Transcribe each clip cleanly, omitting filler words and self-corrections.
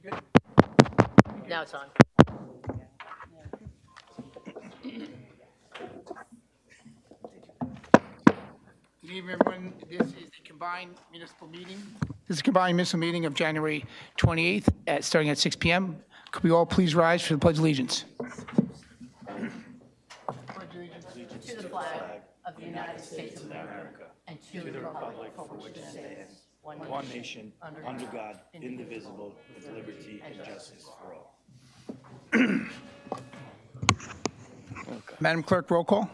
Now it's on. Good evening, everyone. This is the combined municipal meeting. This is a combined municipal meeting of January 28th, starting at 6 p.m. Could we all please rise for the Pledge of Allegiance? To the flag of the United States of America and to the republic for which it stands, one nation, under God, indivisible, with liberty and justice for all. Madam Clerk, roll call.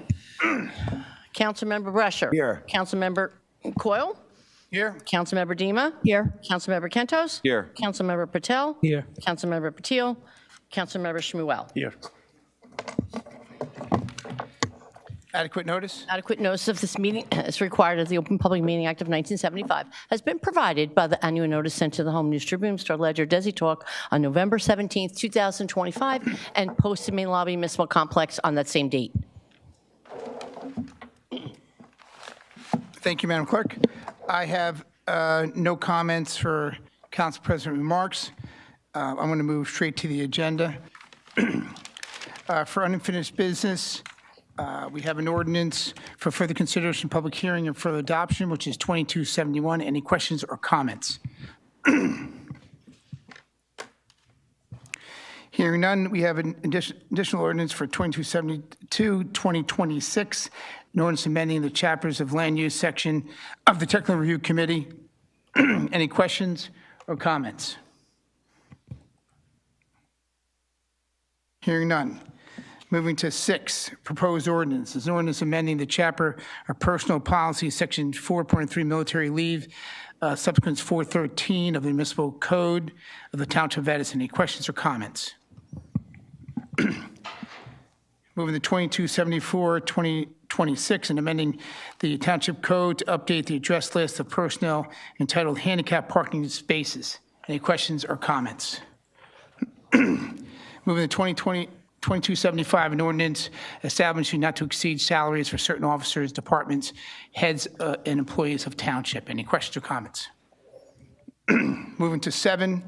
Councilmember Brescher. Here. Councilmember Coyle. Here. Councilmember Dima. Here. Councilmember Kentos. Here. Councilmember Patel. Here. Councilmember Patil. Councilmember Shmuel. Here. Adequate notice? Adequate notice of this meeting is required as the Open Public Meeting Act of 1975 has been provided by the annual notice sent to the Home News Tribune, Star Ledger, Desi Talk on November 17th, 2025, and posted main lobby municipal complex on that same date. Thank you, Madam Clerk. I have no comments for Council President remarks. I'm going to move straight to the agenda. For unfinished business, we have an ordinance for further consideration, public hearing, and further adoption, which is 2271. Any questions or comments? Hearing none, we have an additional ordinance for 2272, 2026, an ordinance amending the chapters of land use section of the Technical Review Committee. Any questions or comments? Hearing none. Moving to 6, proposed ordinance. This is an ordinance amending the chapter of personal policy, section 4.3, military leave, subsequent 413 of the municipal code of the Township of Edison. Any questions or comments? Moving to 2274, 2026, and amending the Township Code to update the address list of personnel entitled handicap parking spaces. Any questions or comments? Moving to 2275, an ordinance establishing not to exceed salaries for certain officers, departments, heads, and employees of township. Any questions or comments? Moving to 7,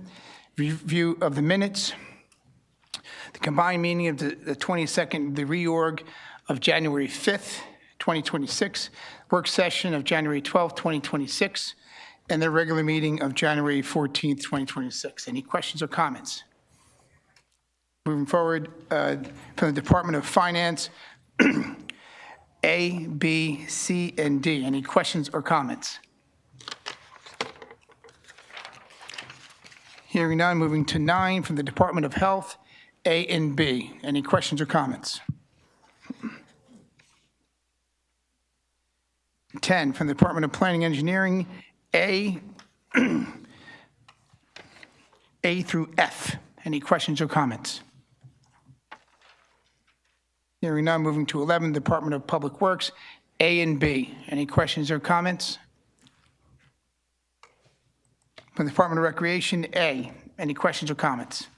review of the minutes. The combined meeting of the 22nd, the reorg of January 5th, 2026, work session of January 12th, 2026, and the regular meeting of January 14th, 2026. Any questions or comments? Moving forward, from the Department of Finance, A, B, C, and D. Any questions or comments? Hearing none, moving to 9, from the Department of Health, A and B. Any questions or comments? 10, from the Department of Planning and Engineering, A through F. Any questions or comments? Hearing none, moving to 11, Department of Public Works, A and B. Any questions or comments? From the Department of Recreation, A. Any questions or comments?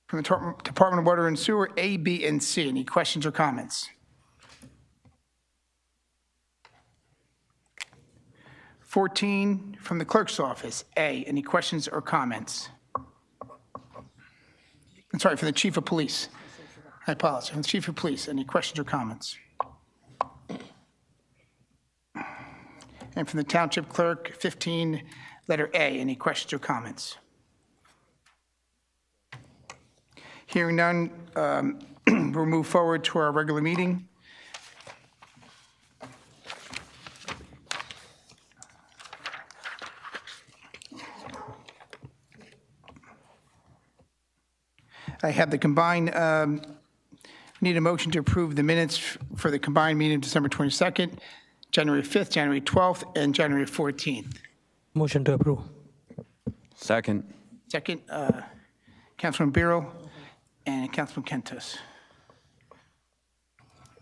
From the Department of Water and Sewer, A, B, and C. Any questions or comments? (14) from the Clerk's Office, A. Any questions or comments? I'm sorry, from the Chief of Police. I apologize. From the Chief of Police, any questions or comments? And from the Township Clerk, 15, letter A, any questions or comments? Hearing none, we'll move forward to our regular meeting. I have the combined, need a motion to approve the minutes for the combined meeting of December 22nd, January 5th, January 12th, and January 14th. Motion to approve. Second. Second, Councilman Biro and Councilman Kentos.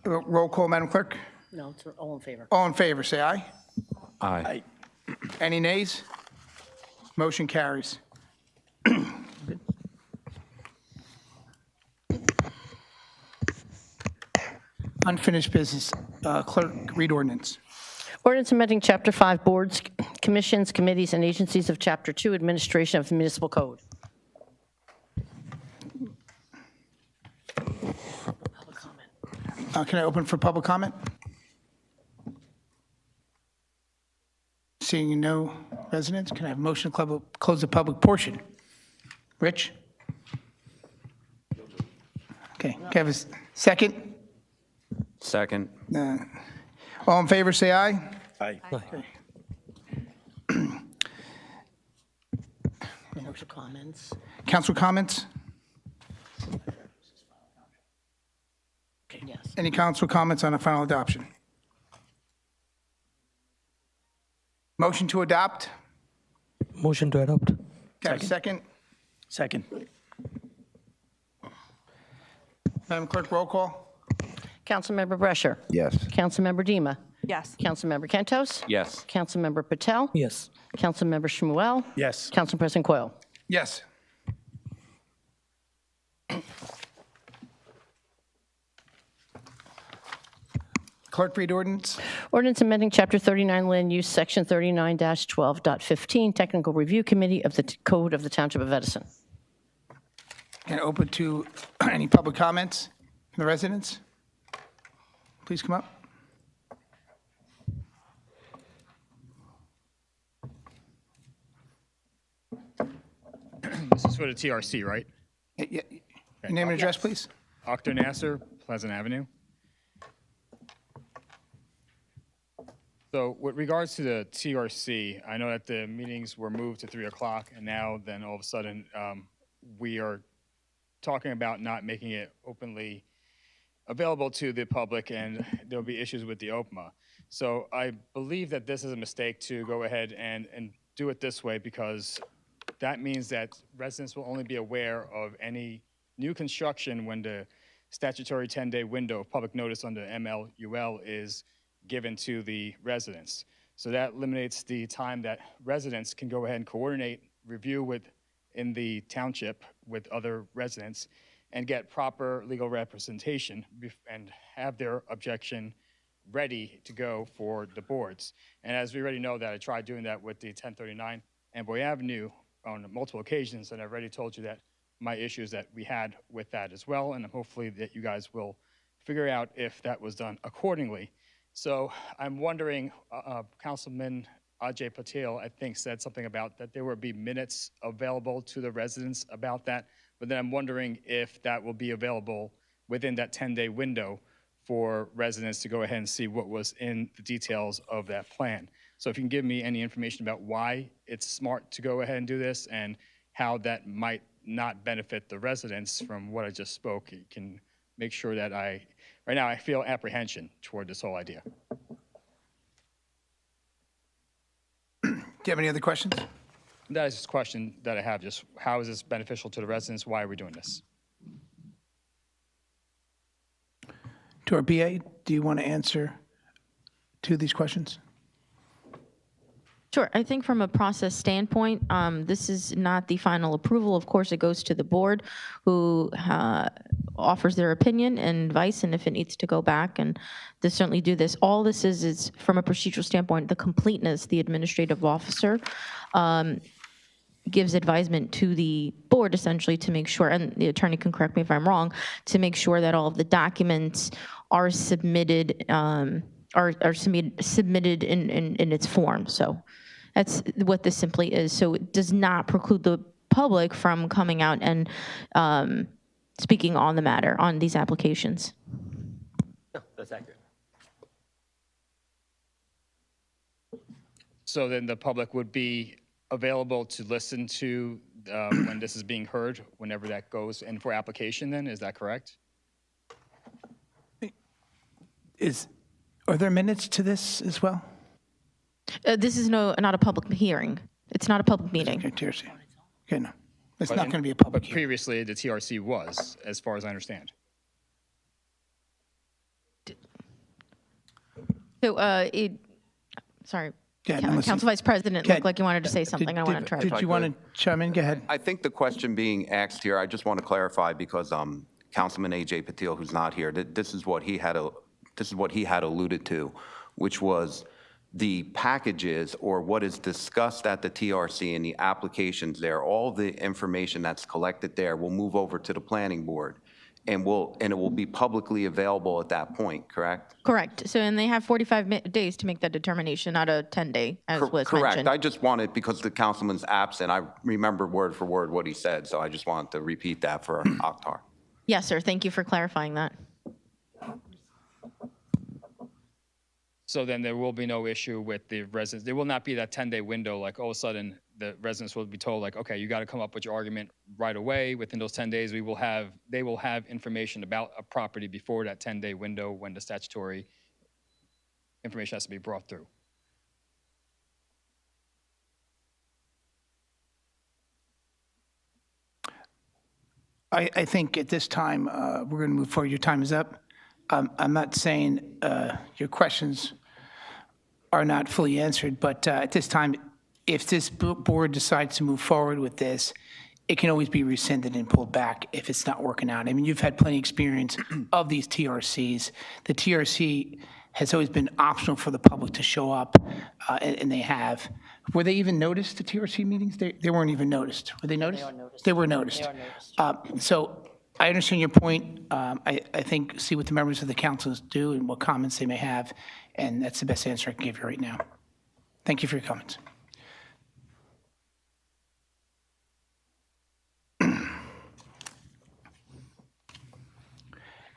Roll call, Madam Clerk. No, it's all in favor. All in favor, say aye. Aye. Any nays? Motion carries. Unfinished business. Clerk, read ordinance. Ordinance amending Chapter 5 Boards, commissions, committees, and agencies of Chapter 2, Administration of the Municipal Code. Public comment. Can I open for public comment? Seeing no residents, can I have a motion to close the public portion? Rich? Okay, can I have a second? Second. All in favor, say aye. Aye. Council comments. Council comments? Yes. Any council comments on the final adoption? Motion to adopt? Motion to adopt. Got a second? Second. Madam Clerk, roll call? Councilmember Brescher. Yes. Councilmember Dima. Yes. Councilmember Kentos. Yes. Councilmember Patel. Yes. Councilmember Shmuel. Yes. Council President Coyle. Yes. Clerk, read ordinance. Ordinance amending Chapter 39 Land Use, Section 39-12.15, Technical Review Committee of the Code of the Township of Edison. And open to any public comments from the residents? Please come up. This is for the TRC, right? Your name and address, please? Akhtar Nasser, Pleasant Avenue. So with regards to the TRC, I know that the meetings were moved to 3 o'clock, and now then all of a sudden we are talking about not making it openly available to the public, and there'll be issues with the OPMA. So I believe that this is a mistake to go ahead and do it this way, because that means that residents will only be aware of any new construction when the statutory 10-day window of public notice under MLUL is given to the residents. So that eliminates the time that residents can go ahead and coordinate, review in the township with other residents, and get proper legal representation and have their objection ready to go for the boards. And as we already know that I tried doing that with the 1039 Amboy Avenue on multiple occasions, and I've already told you that my issues that we had with that as well, and hopefully that you guys will figure out if that was done accordingly. So I'm wondering, Councilman Ajay Patel, I think, said something about that there would be minutes available to the residents about that, but then I'm wondering if that will be available within that 10-day window for residents to go ahead and see what was in the details of that plan. So if you can give me any information about why it's smart to go ahead and do this and how that might not benefit the residents from what I just spoke, you can make sure that right now I feel apprehension toward this whole idea. Do you have any other questions? That is just a question that I have, just how is this beneficial to the residents? Why are we doing this? To our BA, do you want to answer to these questions? Sure. I think from a process standpoint, this is not the final approval. Of course, it goes to the board who offers their opinion and advice, and if it needs to go back, and they certainly do this. All this is from a procedural standpoint, the completeness, the administrative officer gives advisement to the board essentially to make sure, and the attorney can correct me if I'm wrong, to make sure that all of the documents are submitted submitted in its form. So that's what this simply is. So it does not preclude the public from coming out and speaking on the matter, on these applications. No, that's accurate. So then the public would be available to listen to when this is being heard, whenever that goes in for application then, is that correct? Are there minutes to this as well? This is not a public hearing. It's not a public meeting. Okay, TRC. Okay, no. It's not But- going to be a public But hearing. previously, the TRC was, as far as I understand. So, sorry, Yeah, no, listen. Council Vice President Okay. looked like you wanted to say something. I want to interrupt. Did you want to chime in? Go ahead. I think the question being asked here, I just want to clarify because Councilman A.J. Patel, who's not here, this is what he had alluded to, which was the packages or what is discussed at the TRC and the applications there, all the information that's collected there will move over to the planning board and it will be publicly available at that point, correct? Correct. So, and they have 45 days to make that determination, not a 10-day, as was Correct. mentioned. I just wanted, because the councilman's absent, I remember word for word what he said, so I just wanted to repeat that for Akhtar. Yes, sir. Thank you for clarifying that. So then there will be no issue with the residents. There will not be that 10-day window, like all of a sudden the residents will be told like, okay, you got to come up with your argument right away. Within those 10 days, they will have information about a property before that 10-day window when the statutory information has to be brought through. I think at this time, we're going to move forward. Your time is up. I'm not saying your questions are not fully answered, but at this time, if this board decides to move forward with this, it can always be rescinded and pulled back if it's not working out. I mean, you've had plenty of experience of these TRCs. The TRC has always been optional for the public to show up, and they have. Were they even noticed, the TRC meetings? They weren't even noticed. Were they noticed? They were noticed. They are noticed. So I understand your point. I think see what the members of the council do and what comments they may have, and that's the best answer I can give you right now. Thank you for your comments.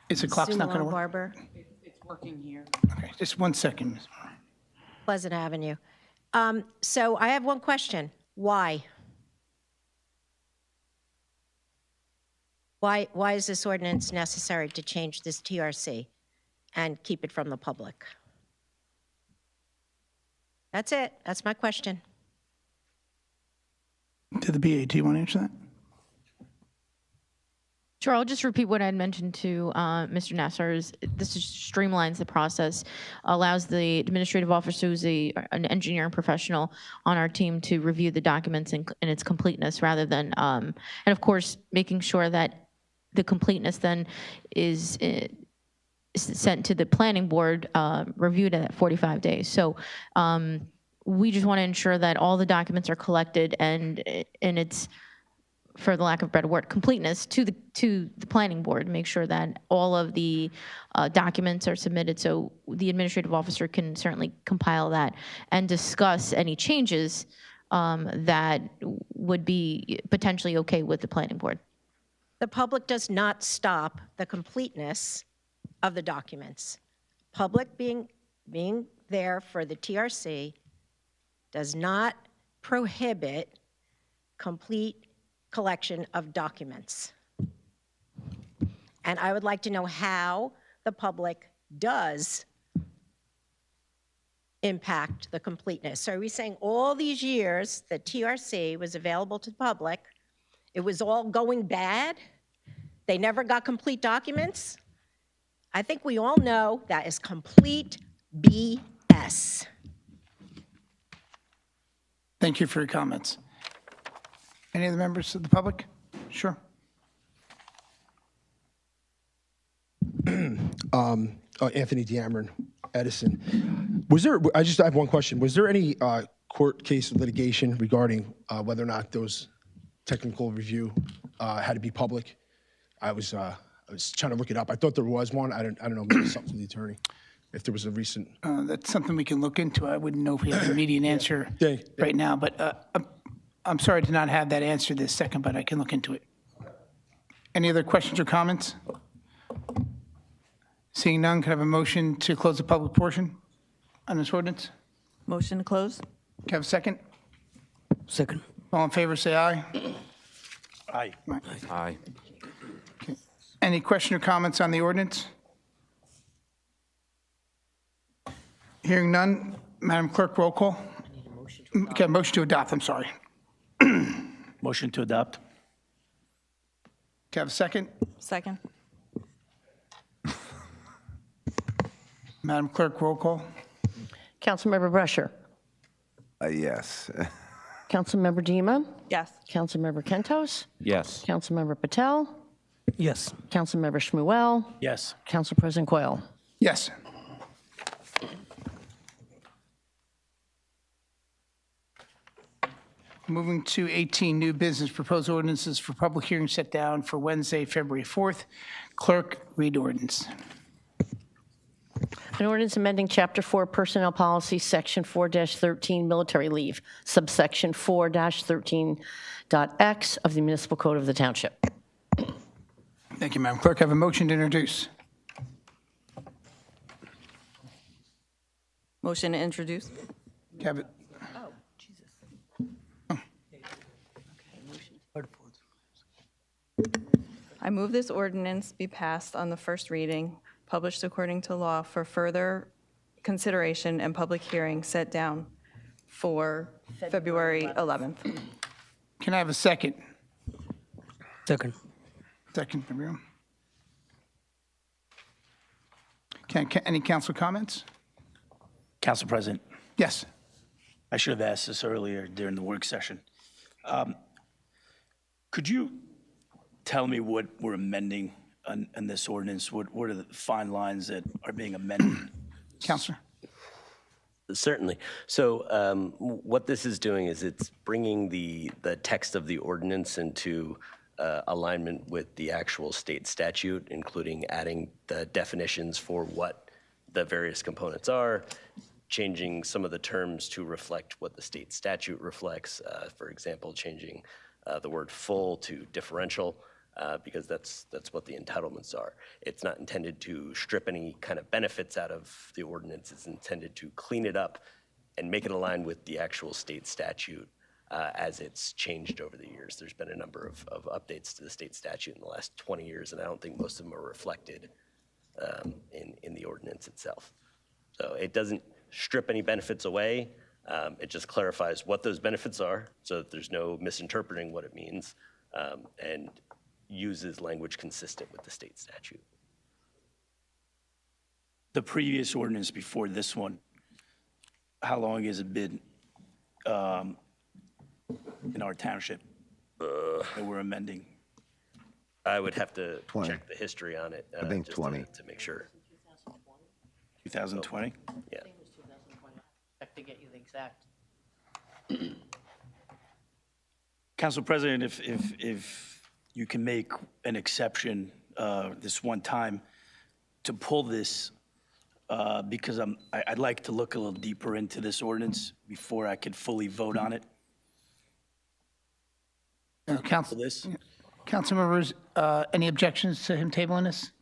Is the clock's not going to Sue work? Barber, It's working here. Okay, just 1 second, Ms. Moore. Pleasant Avenue. So I have one question. Why? Why is this ordinance necessary to change this TRC and keep it from the public? That's it. That's my question. To the BA, do you want to answer that? Sure, I'll just repeat what I had mentioned to Mr. Nassar. This just streamlines the process, allows the administrative officer, who's an engineering professional on our team, to review the documents in its completeness rather than, and of course, making sure that the completeness then is sent to the planning board, reviewed at 45 days. So we just want to ensure that all the documents are collected and it's, for the lack of a better word, completeness to the planning board, make sure that all of the documents are submitted so the administrative officer can certainly compile that and discuss any changes that would be potentially okay with the planning board. The public does not stop the completeness of the documents. Public being there for the TRC does not prohibit complete collection of documents. And I would like to know how the public does impact the completeness. So are we saying all these years that TRC was available to the public, it was all going bad? They never got complete documents? I think we all know that is complete BS. Thank you for your comments. Any other members of the public? Sure. Anthony Deamron, Edison. I have one question. Was there any court case litigation regarding whether or not those technical review had to be public? I was trying to look it up. I thought there was one. I don't know, maybe something from the attorney, if there was a recent. That's something we can look into. I wouldn't know if we have an immediate answer right now, but I'm sorry to not have that answer this second, but I can look into it. Any other questions or comments? Seeing none, can I have a motion to close the public portion on this ordinance? Motion to close? Can I have a second? Second. All in favor, say aye. Aye. Aye. Any question or comments on the ordinance? Hearing none, Madam Clerk, roll call. Okay, motion to adopt, I'm sorry. Motion to adopt. Can I have a second? Second. Madam Clerk, roll call. Councilmember Brescher. Yes. Councilmember Dima. Yes. Councilmember Kentos. Yes. Councilmember Patel. Yes. Councilmember Shmuel. Yes. Council President Coyle. Yes. Moving to 18, new business, proposed ordinances for public hearing set down for Wednesday, February 4th. Clerk, read ordinance. An ordinance amending Chapter 4 Personnel Policy, Section 4-13, Military Leave, subsection 4-13.x of the Municipal Code of the Township. Thank you, Madam Clerk. I have a motion to introduce. Motion to introduce. Have it. I move this ordinance be passed on the first reading, published according to law for further consideration and public hearing set down for February 11th. Can I have a second? Second. Second from you. Any council comments? Council President, Yes. I should have asked this earlier during the work session. Could you tell me what we're amending in this ordinance? What are the fine lines that are being amended? Counselor? Certainly. So what this is doing is it's bringing the text of the ordinance into alignment with the actual state statute, including adding the definitions for what the various components are, changing some of the terms to reflect what the state statute reflects. For example, changing the word full to differential, because that's what the entitlements are. It's not intended to strip any kind of benefits out of the ordinance. It's intended to clean it up and make it align with the actual state statute as it's changed over the years. There's been a number of updates to the state statute in the last 20 years, and I don't think most of them are reflected in the ordinance itself. So it doesn't strip any benefits away. It just clarifies what those benefits are so that there's no misinterpreting what it means, and uses language consistent with the state statute. The previous ordinance before this one, how long has it been in our township that we're amending? I would have to check the history on it. I think just 20. to make sure. 2020? Yeah. Check to get you the exact. Council President, if you can make an exception this one time to pull this, because I'd like to look a little deeper into this ordinance before I could fully vote on it. Council, This? council members, any objections to him tabling this?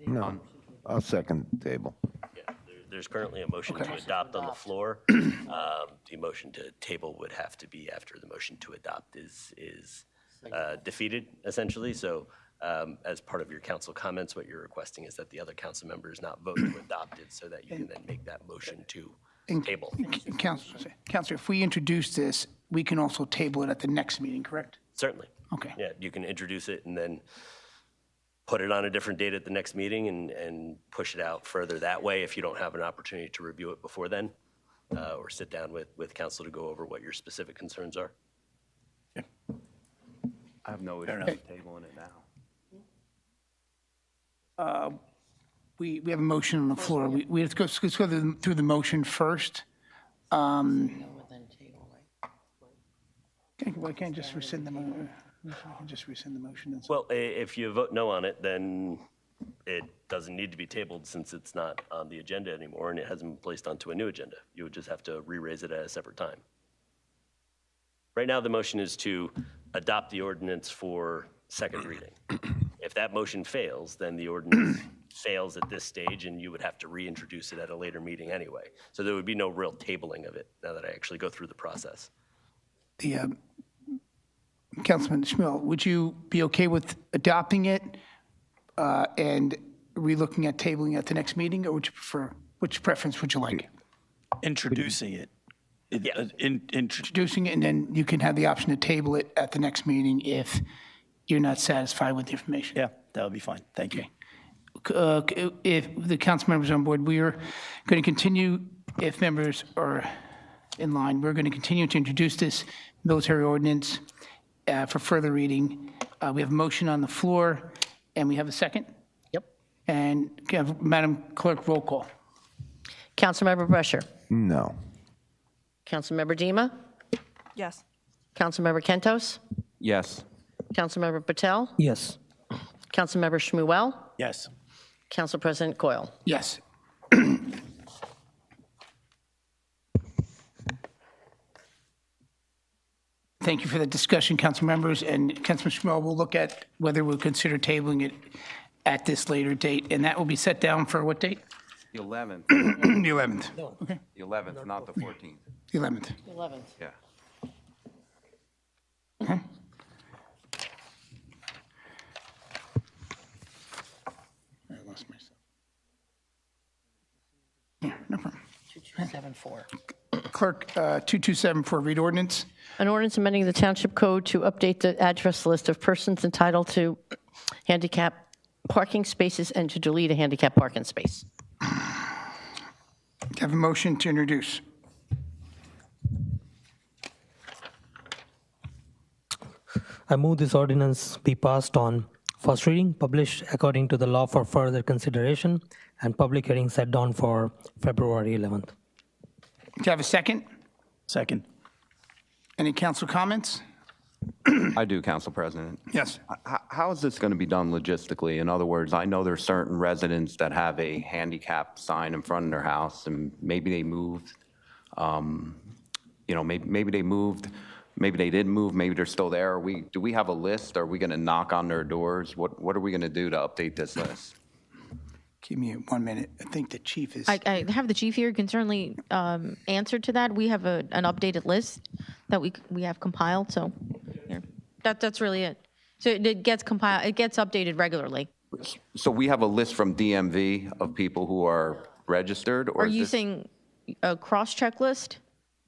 No, I'll second the table. Yeah, there's currently a motion to adopt on the floor. The motion to table would have to be after the motion to adopt is defeated, essentially. So as part of your council comments, what you're requesting is that the other council members not vote to adopt it so that you can then make that motion to table. Counselor, if we introduce this, we can also table it at the next meeting, correct? Certainly. Okay. Yeah, you can introduce it and then put it on a different date at the next meeting and push it out further that way if you don't have an opportunity to review it before then, or sit down with council to go over what your specific concerns are. I have no issue enough. with tabling it now. We have a motion on the floor. We have to go, let's go through the motion first. Okay, why can't I just rescind the motion? Just rescind the motion. Well, if you vote no on it, then it doesn't need to be tabled since it's not on the agenda anymore and it hasn't been placed onto a new agenda. You would just have to re-raise it at a separate time. Right now, the motion is to adopt the ordinance for second reading. If that motion fails, then the ordinance fails at this stage and you would have to reintroduce it at a later meeting anyway. So there would be no real tabling of it now that I actually go through the process. Councilman Schmill, would you be okay with adopting it and relooking at tabling at the next meeting, or would you prefer, which preference would you like? Introducing it. Yeah. Introducing it, and then you can have the option to table it at the next meeting if you're not satisfied with the information. Yeah, that would be fine. Thank you. If the council members are on board, we are going to continue, if members are in line, we're going to continue to introduce this military ordinance for further reading. We have a motion on the floor, and we have a second? Yep. And Madam Clerk, roll call. Councilmember Brescher. No. Councilmember Dima. Yes. Councilmember Kentos? Yes. Councilmember Patel? Yes. Councilmember Shmuel? Yes. Council President Coyle? Yes. Thank you for the discussion, council members, and Councilman Schmuel will look at whether we'll consider tabling it at this later date, and that will be set down for what date? The 11th. The 11th. Okay, The 11th, not the 14th. the 11th. 11th. Yeah. Okay. I lost myself. Yeah, no problem. 2274. Clerk, 2274, read ordinance. An ordinance amending the Township Code to update the address list of persons entitled to handicap parking spaces and to delete a handicap parking space. Have a motion to introduce. I move this ordinance be passed on first reading, published according to the law for further consideration, and public hearing set down for February 11th. Do you have a second? Second. Any council comments? I do, Council President. Yes. How is this going to be done logistically? In other words, I know there's certain residents that have a handicap sign in front of their house, and maybe they moved. Maybe they moved, maybe they didn't move, maybe they're still there. Do we have a list? Are we going to knock on their doors? What are we going to do to update this list? Give me 1 minute. I think the chief is. I have the chief here, can certainly answer to that. We have an updated list that we have compiled, so here. That's really it. So it gets compiled, it gets updated regularly. So we have a list from DMV of people who are registered? Or Are is you this- saying a cross-check list?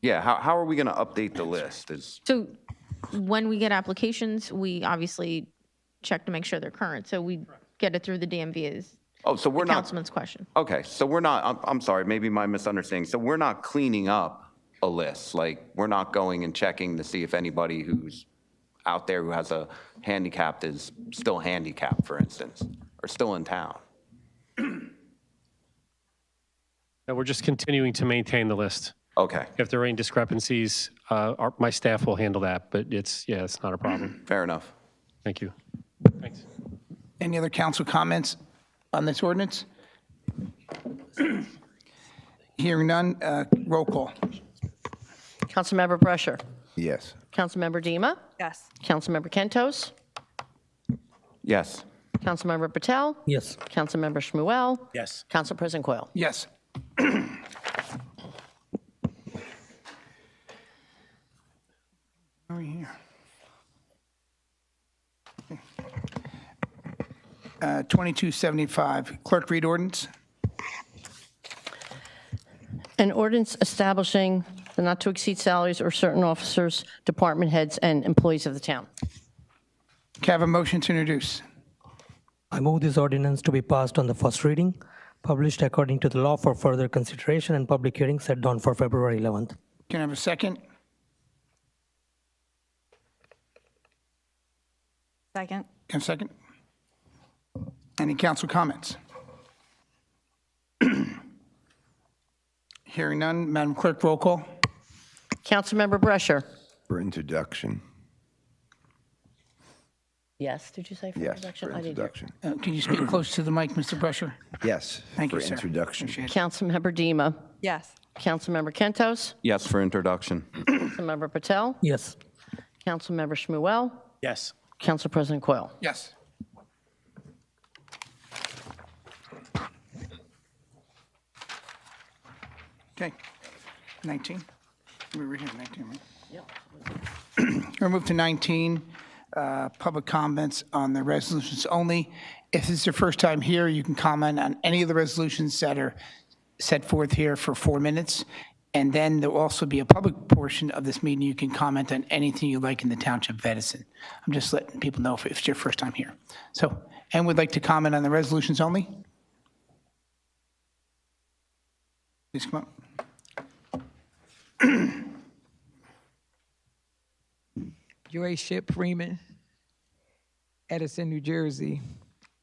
Yeah, how are we going to update the list? So when we get applications, we obviously check to make sure they're current. So we get it through the DMV is Oh, so we're the not. councilman's question. Okay, so we're not, I'm sorry, maybe my misunderstanding. So we're not cleaning up a list? Like, we're not going and checking to see if anybody who's out there who has a handicapped is still handicapped, for instance, or still in town? No, we're just continuing to maintain the list. Okay, If there are any discrepancies, my staff will handle that, but it's not a problem. fair enough. Thank you. Thanks. Any other council comments on this ordinance? Hearing none, roll call. Councilmember Brescher. Yes. Councilmember Dima. Yes. Councilmember Kentos. Yes. Councilmember Patel. Yes. Councilmember Shmuel. Yes. Council President Coyle. Yes. Over here. 2275, clerk read ordinance. An ordinance establishing the not-to-exceed salaries of certain officers, department heads, and employees of the town. Can I have a motion to introduce? I move this ordinance to be passed on the first reading, published according to the law for further consideration, and public hearing set down for February 11th. Can I have a second? Second. Can I have a second? Any council comments? Hearing none, Madam Clerk, roll call. Councilmember Brescher. For introduction. Yes, did you say for Yes, introduction? for I didn't hear. introduction. Can you speak close to the mic, Mr. Brescher? Yes. Thank you, For sir. introduction. Appreciate it. Councilmember Dima. Yes. Councilmember Kentos. Yes for introduction. Councilmember Patel. Yes. Councilmember Shmuel. Yes. Council President Coyle. Yes. Okay, 19. We were here, 19, right? Yep. We'll move to 19, public comments on the resolutions only. If this is your first time here, you can comment on any of the resolutions that are set forth here for 4 minutes. And then there will also be a public portion of this meeting. You can comment on anything you like in the Township of Edison. I'm just letting people know if it's your first time here. So, and would like to comment on the resolutions only? Please come up. Joy Ship Freeman, Edison, New Jersey.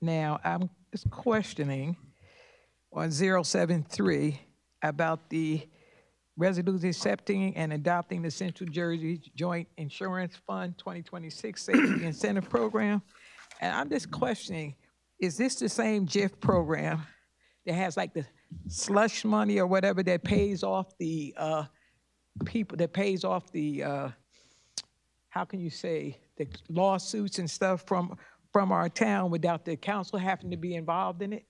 Now, I'm just questioning on 073 about the resolution accepting and adopting the Central Jersey Joint Insurance Fund 2026 Safety Incentive Program. And I'm just questioning, is this the same JIF program that has like the slush money or whatever that pays off the people, that pays off the, how can you say, the lawsuits and stuff from our town without the council having to be involved in it?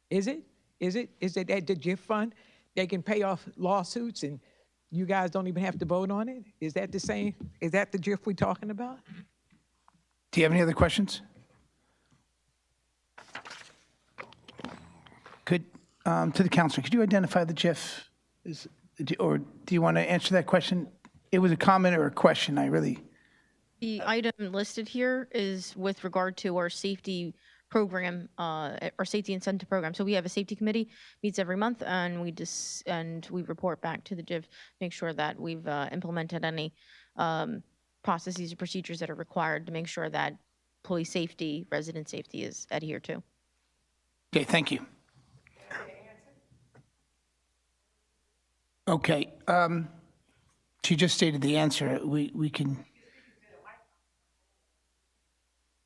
Is it? Is it that the JIF fund, they can pay off lawsuits and you guys don't even have to vote on it? Is that the same? Is that the JIF we're talking about? Do you have any other questions? Could, to the counselor, could you identify the JIF? Or do you want to answer that question? It was a comment or a question, The item listed here is with regard to our safety program, our safety incentive program. So we have a safety committee, meets every month, and we report back to the JIF, make sure that we've implemented any processes or procedures that are required to make sure that employee safety, resident safety is adhered to. Okay, thank you. Okay, she just stated the answer. We can.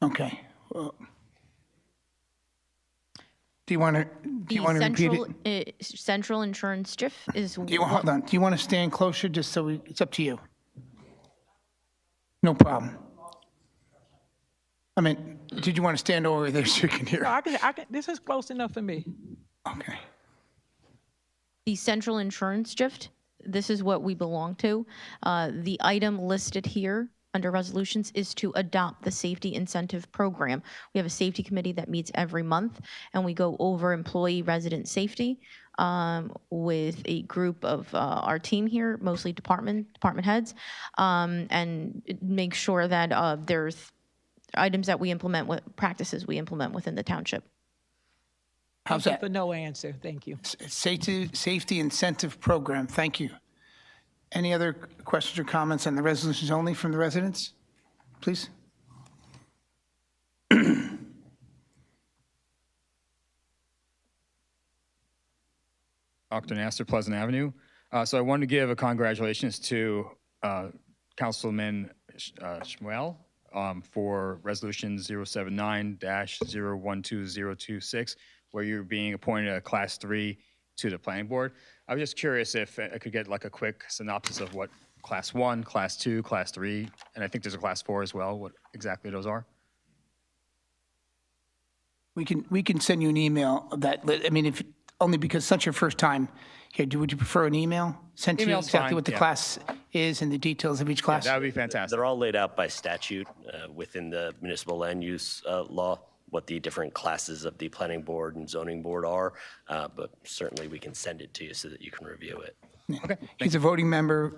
Okay. Well, do you want to repeat it? Central insurance JIF is. Hold on. Do you want to stand closer just so it's up to you? No problem. I mean, did you want to stand over there so you can hear? No, I can, this is close enough for me. Okay. The central insurance JIF, this is what we belong to. The item listed here under resolutions is to adopt the safety incentive program. We have a safety committee that meets every month, and we go over employee resident safety with a group of our team here, mostly department heads, and make sure that there's items that we implement, practices we implement within the township. How's that? For no answer, thank you. Safety incentive program, thank you. Any other questions or comments on the resolutions only from the residents? Please. Dr. Nasser, Pleasant Avenue. So I wanted to give a congratulations to Councilman Shmuel for Resolution 079-012026, where you're being appointed a Class 3 to the Planning Board. I was just curious if I could get like a quick synopsis of what Class 1, Class 2, Class 3, and I think there's a Class 4 as well, what exactly those are. We can send you an email of that. I mean, if only because it's not your first time here. Would you prefer an email sent to you Email's exactly fine, what the yeah. class is and the details of each class? Yeah, that would be fantastic. They're all laid out by statute within the municipal land use law, what the different classes of the planning board and zoning board are, but certainly we can send it to you so that you can review it. Yeah. Okay. He's a voting member,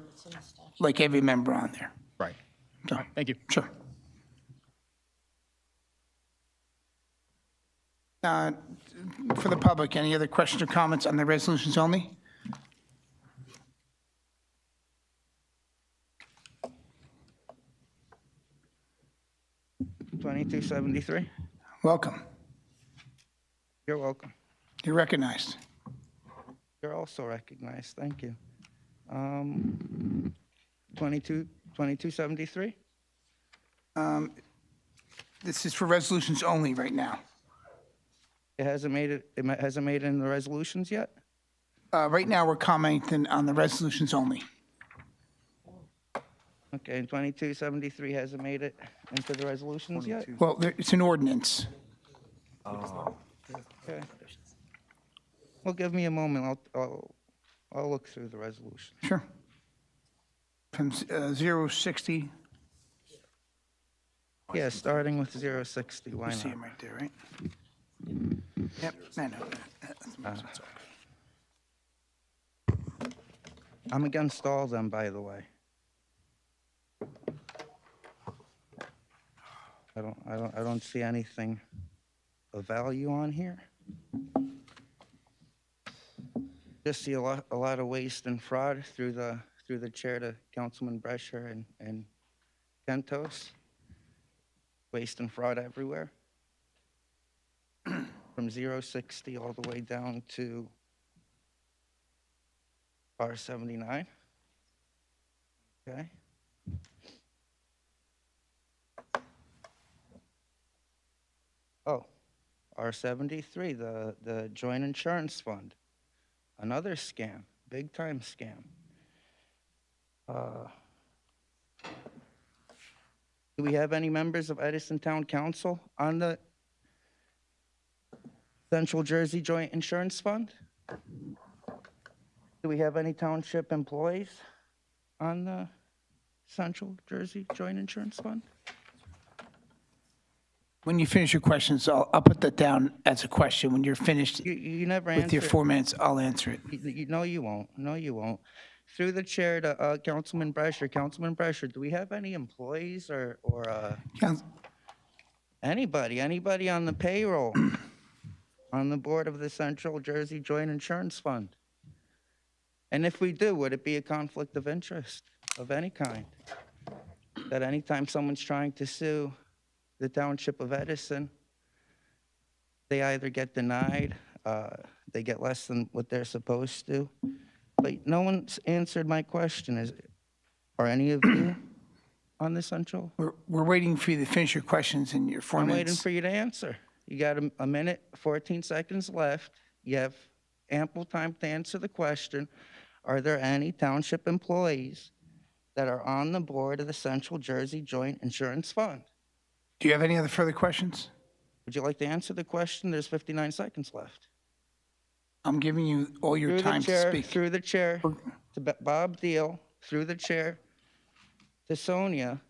like every member on there. Right. So, All right, thank you. Sure. For the public, any other questions or comments on the resolutions only? $22.73. Welcome. You're welcome. You're recognized. You're also recognized. Thank you. $22.73. This is for resolutions only right now. It hasn't made it. It hasn't made it in the resolutions yet. Right now, we're commenting on the resolutions only. Okay, and 2273 hasn't made it into the resolutions yet. Well, it's an ordinance. Okay. Well, give me a moment. I'll look through the resolution. Sure. From 060. Yeah, starting with 060. Why You see not? him right there, right? Yep. I know. I'm against all of them, by the way. I don't see anything of value on here. Just see a lot of waste and fraud through the chair to Councilman Brescher and Kentos. Waste and fraud everywhere. From 060 all the way down to R79. Okay. Oh, R73, the joint insurance fund. Another scam, big time scam. Do we have any members of Edison Town Council on the Central Jersey Joint Insurance Fund? Do we have any township employees on the Central Jersey Joint Insurance Fund? When you finish your questions, I'll put that down as a question. When you're finished You never with your answer. 4 minutes, I'll answer it. No, you won't. No, you won't. Through the chair to Councilman Brescher. Councilman Brescher, do we have any employees or anybody on the payroll on the board of the Central Jersey Joint Insurance Fund? And if we do, would it be a conflict of interest of any kind? That anytime someone's trying to sue the Township of Edison, they either get denied, they get less than what they're supposed to. But no one's answered my question. Are any of you on the Central? We're waiting for you to finish your questions in your 4 I'm minutes. waiting for you to answer. You got a minute, 14 seconds left. You have ample time to answer the question. Are there any township employees that are on the board of the Central Jersey Joint Insurance Fund? Do you have any other further questions? Would you like to answer the question? There's 59 seconds left. I'm giving you all your time to speak. Through the chair to Bob Deal, through the chair to Sonia.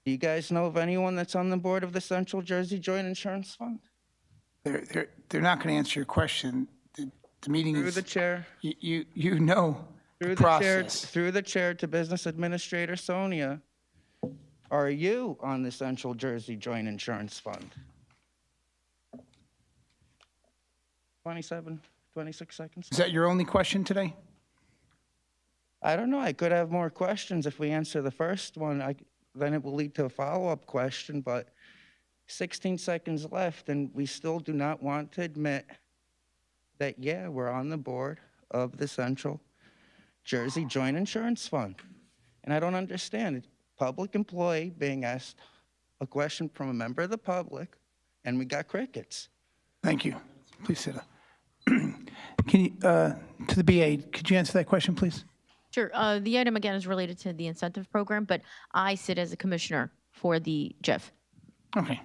Do you guys know of anyone that's on the board of the Central Jersey Joint Insurance Fund? They're not going to answer your question. The meeting is... Through the chair. You know the process. Through the chair to Business Administrator Sonia. Are you on the Central Jersey Joint Insurance Fund? 26 seconds. Is that your only question today? I don't know. I could have more questions. If we answer the first one, then it will lead to a follow-up question, but 16 seconds left, and we still do not want to admit that, yeah, we're on the board of the Central Jersey Joint Insurance Fund. And I don't understand it. Public employee being asked a question from a member of the public, and we got crickets. Thank you. Please sit down. Can you, to the BA, could you answer that question, please? Sure. The item again is related to the incentive program, but I sit as a commissioner for the JIF. Okay.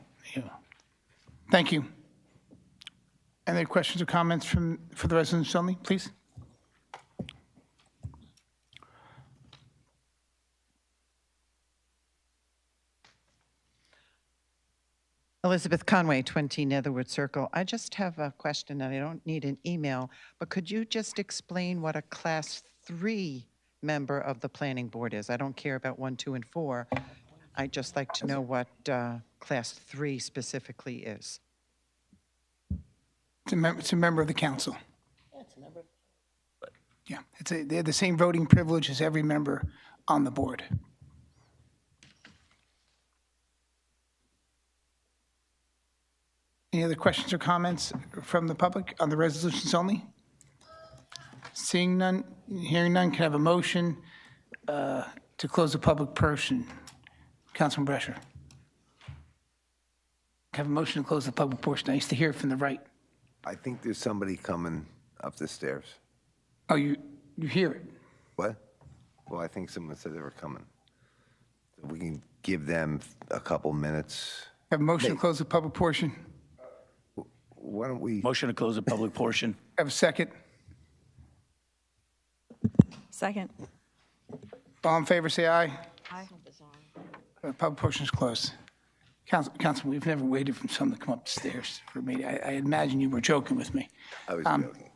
Thank you. Any other questions or comments for the residents only, please? Elizabeth Conway, 20 Netherwood Circle. I just have a question, and I don't need an email, but could you just explain what a Class 3 member of the planning board is? I don't care about 1, 2, and 4. I'd just like to know what Class 3 specifically is. It's a member of the council. Yeah, they have the same voting privilege as every member on the board. Any other questions or comments from the public on the resolutions only? Seeing none, hearing none, can I have a motion to close the public portion? Councilman Brescher. Can I have a motion to close the public portion? I used to hear it from the right. I think there's somebody coming up the stairs. Oh, you hear it? What? Well, I think someone said they were coming. We can give them a couple minutes. Have a motion to close the public portion? Why don't we? Motion to close the public portion. Have a second? Second. All in favor, say aye. Aye. The public portion is closed. Councilman, we've never waited for someone to come up the stairs for a meeting. I imagine you were joking with me. I was joking.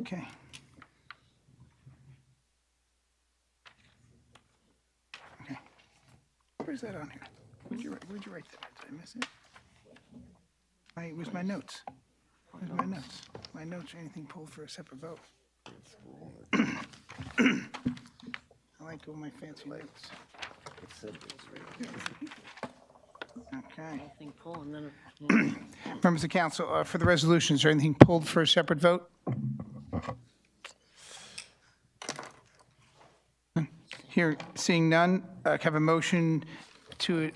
Okay. Okay. Where's that on here? Where'd you write that? Did I miss it? Where's my notes? Where's my notes? My notes or anything pulled for a separate vote? I like all my fancy notes. Okay. Anything pull and then. Members of council, for the resolution, is there anything pulled for a separate vote? Here, seeing none, can I have a motion to,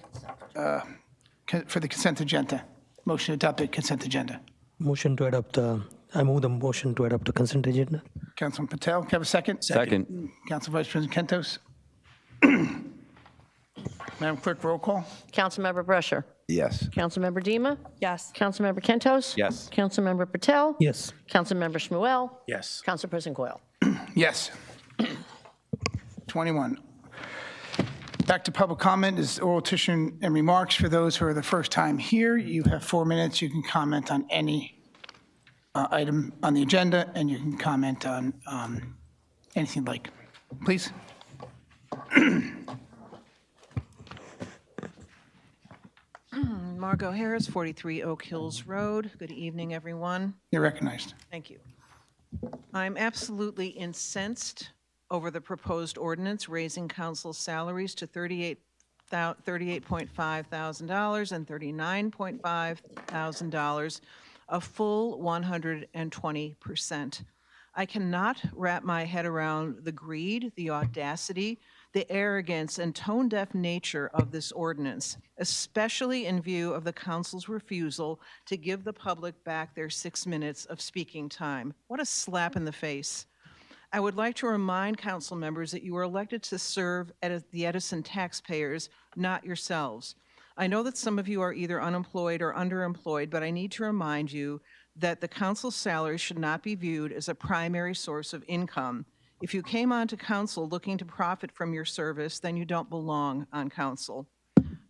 for the consent agenda? Motion to adopt the consent agenda. Motion to adopt the, I move the motion to adopt the consent agenda. Councilman Patel, can I have a second? Second. Council Vice President Kentos. Madam Clerk, roll call. Councilmember Brescher. Yes. Councilmember Dima. Yes. Councilmember Kentos. Yes. Councilmember Patel. Yes. Councilmember Shmuel. Yes. Council President Coyle. Yes. 21. Back to public comment is oral petition and remarks. For those who are the first time here, you have 4 minutes. You can comment on any item on the agenda, and you can comment on anything like. Please. Margot Harris, 43 Oak Hills Road. Good evening, everyone. You're recognized. Thank you. I'm absolutely incensed over the proposed ordinance raising council salaries to $38.5 thousand and $39.5 thousand, a full 120%. I cannot wrap my head around the greed, the audacity, the arrogance, and tone-deaf nature of this ordinance, especially in view of the council's refusal to give the public back their 6 minutes of speaking time. What a slap in the face. I would like to remind council members that you were elected to serve the Edison taxpayers, not yourselves. I know that some of you are either unemployed or underemployed, but I need to remind you that the council's salary should not be viewed as a primary source of income. If you came onto council looking to profit from your service, then you don't belong on council.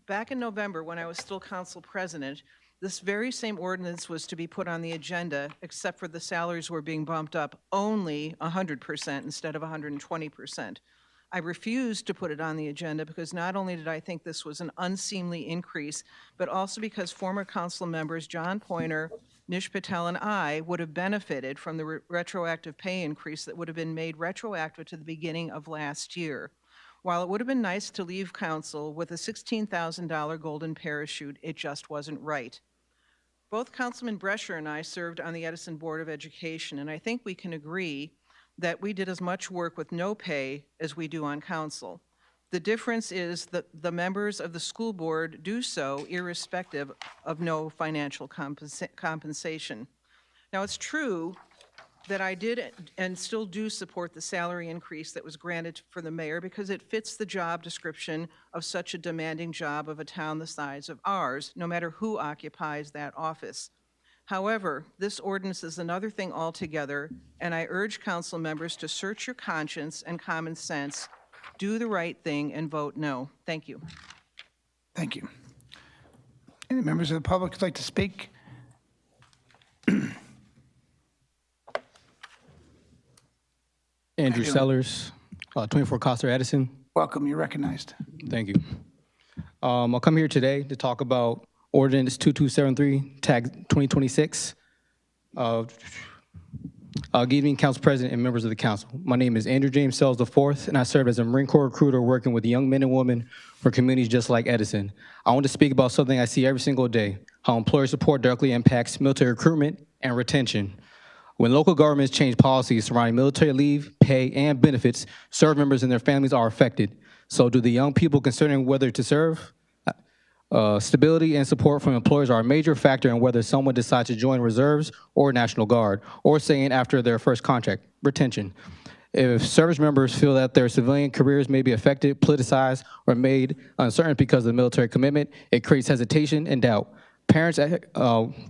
Back in November, when I was still council president, this very same ordinance was to be put on the agenda, except for the salaries were being bumped up only 100% instead of 120%. I refused to put it on the agenda because not only did I think this was an unseemly increase, but also because former council members John Pointer, Nish Patel, and I would have benefited from the retroactive pay increase that would have been made retroactive to the beginning of last year. While it would have been nice to leave council with a $16,000 golden parachute, it just wasn't right. Both Councilman Brescher and I served on the Edison Board of Education, and I think we can agree that we did as much work with no pay as we do on council. The difference is that the members of the school board do so irrespective of no financial compensation. Now, it's true that I did and still do support the salary increase that was granted for the mayor because it fits the job description of such a demanding job of a town the size of ours, no matter who occupies that office. However, this ordinance is another thing altogether, and I urge council members to search your conscience and common sense, do the right thing, and vote no. Thank you. Thank you. Any members of the public would like to speak? Andrew Sellers, 24 Coster Edison. Welcome, you're recognized. Thank you. I'll come here today to talk about Ordinance 2273, tag 2026. Good evening, Council President and members of the council. My name is Andrew James Sells IV, and I serve as a Marine Corps recruiter working with young men and women for communities just like Edison. I want to speak about something I see every single day, how employer support directly impacts military recruitment and retention. When local governments change policies surrounding military leave, pay, and benefits, service members and their families are affected. So do the young people considering whether to serve? Stability and support from employers are a major factor in whether someone decides to join reserves or National Guard, or staying after their first contract. Retention. If service members feel that their civilian careers may be affected, politicized, or made uncertain because of the military commitment, it creates hesitation and doubt. Parents,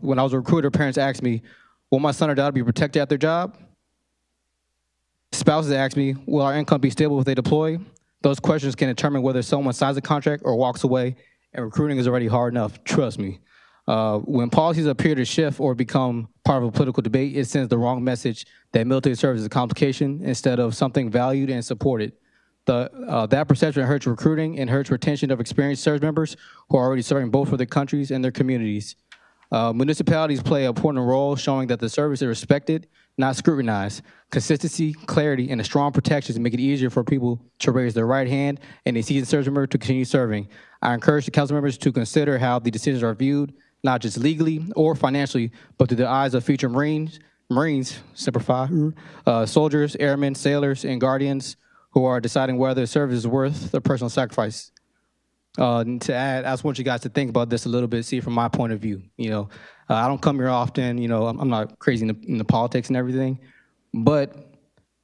when I was a recruiter, parents asked me, will my son or daughter be protected at their job? Spouses ask me, will our income be stable if they deploy? Those questions can determine whether someone signs a contract or walks away, and recruiting is already hard enough, trust me. When policies appear to shift or become part of a political debate, it sends the wrong message that military service is a complication instead of something valued and supported. That perception hurts recruiting and hurts retention of experienced service members who are already serving both for their countries and their communities. Municipalities play an important role showing that the service is respected, not scrutinized. Consistency, clarity, and a strong protections make it easier for people to raise their right hand and a seasoned service member to continue serving. I encourage the council members to consider how the decisions are viewed, not just legally or financially, but through the eyes of future Marines, simplify, soldiers, airmen, sailors, and guardians who are deciding whether the service is worth the personal sacrifice. To add, I just want you guys to think about this a little bit, see it from my point of view. I don't come here often. I'm not crazy in the politics and everything, but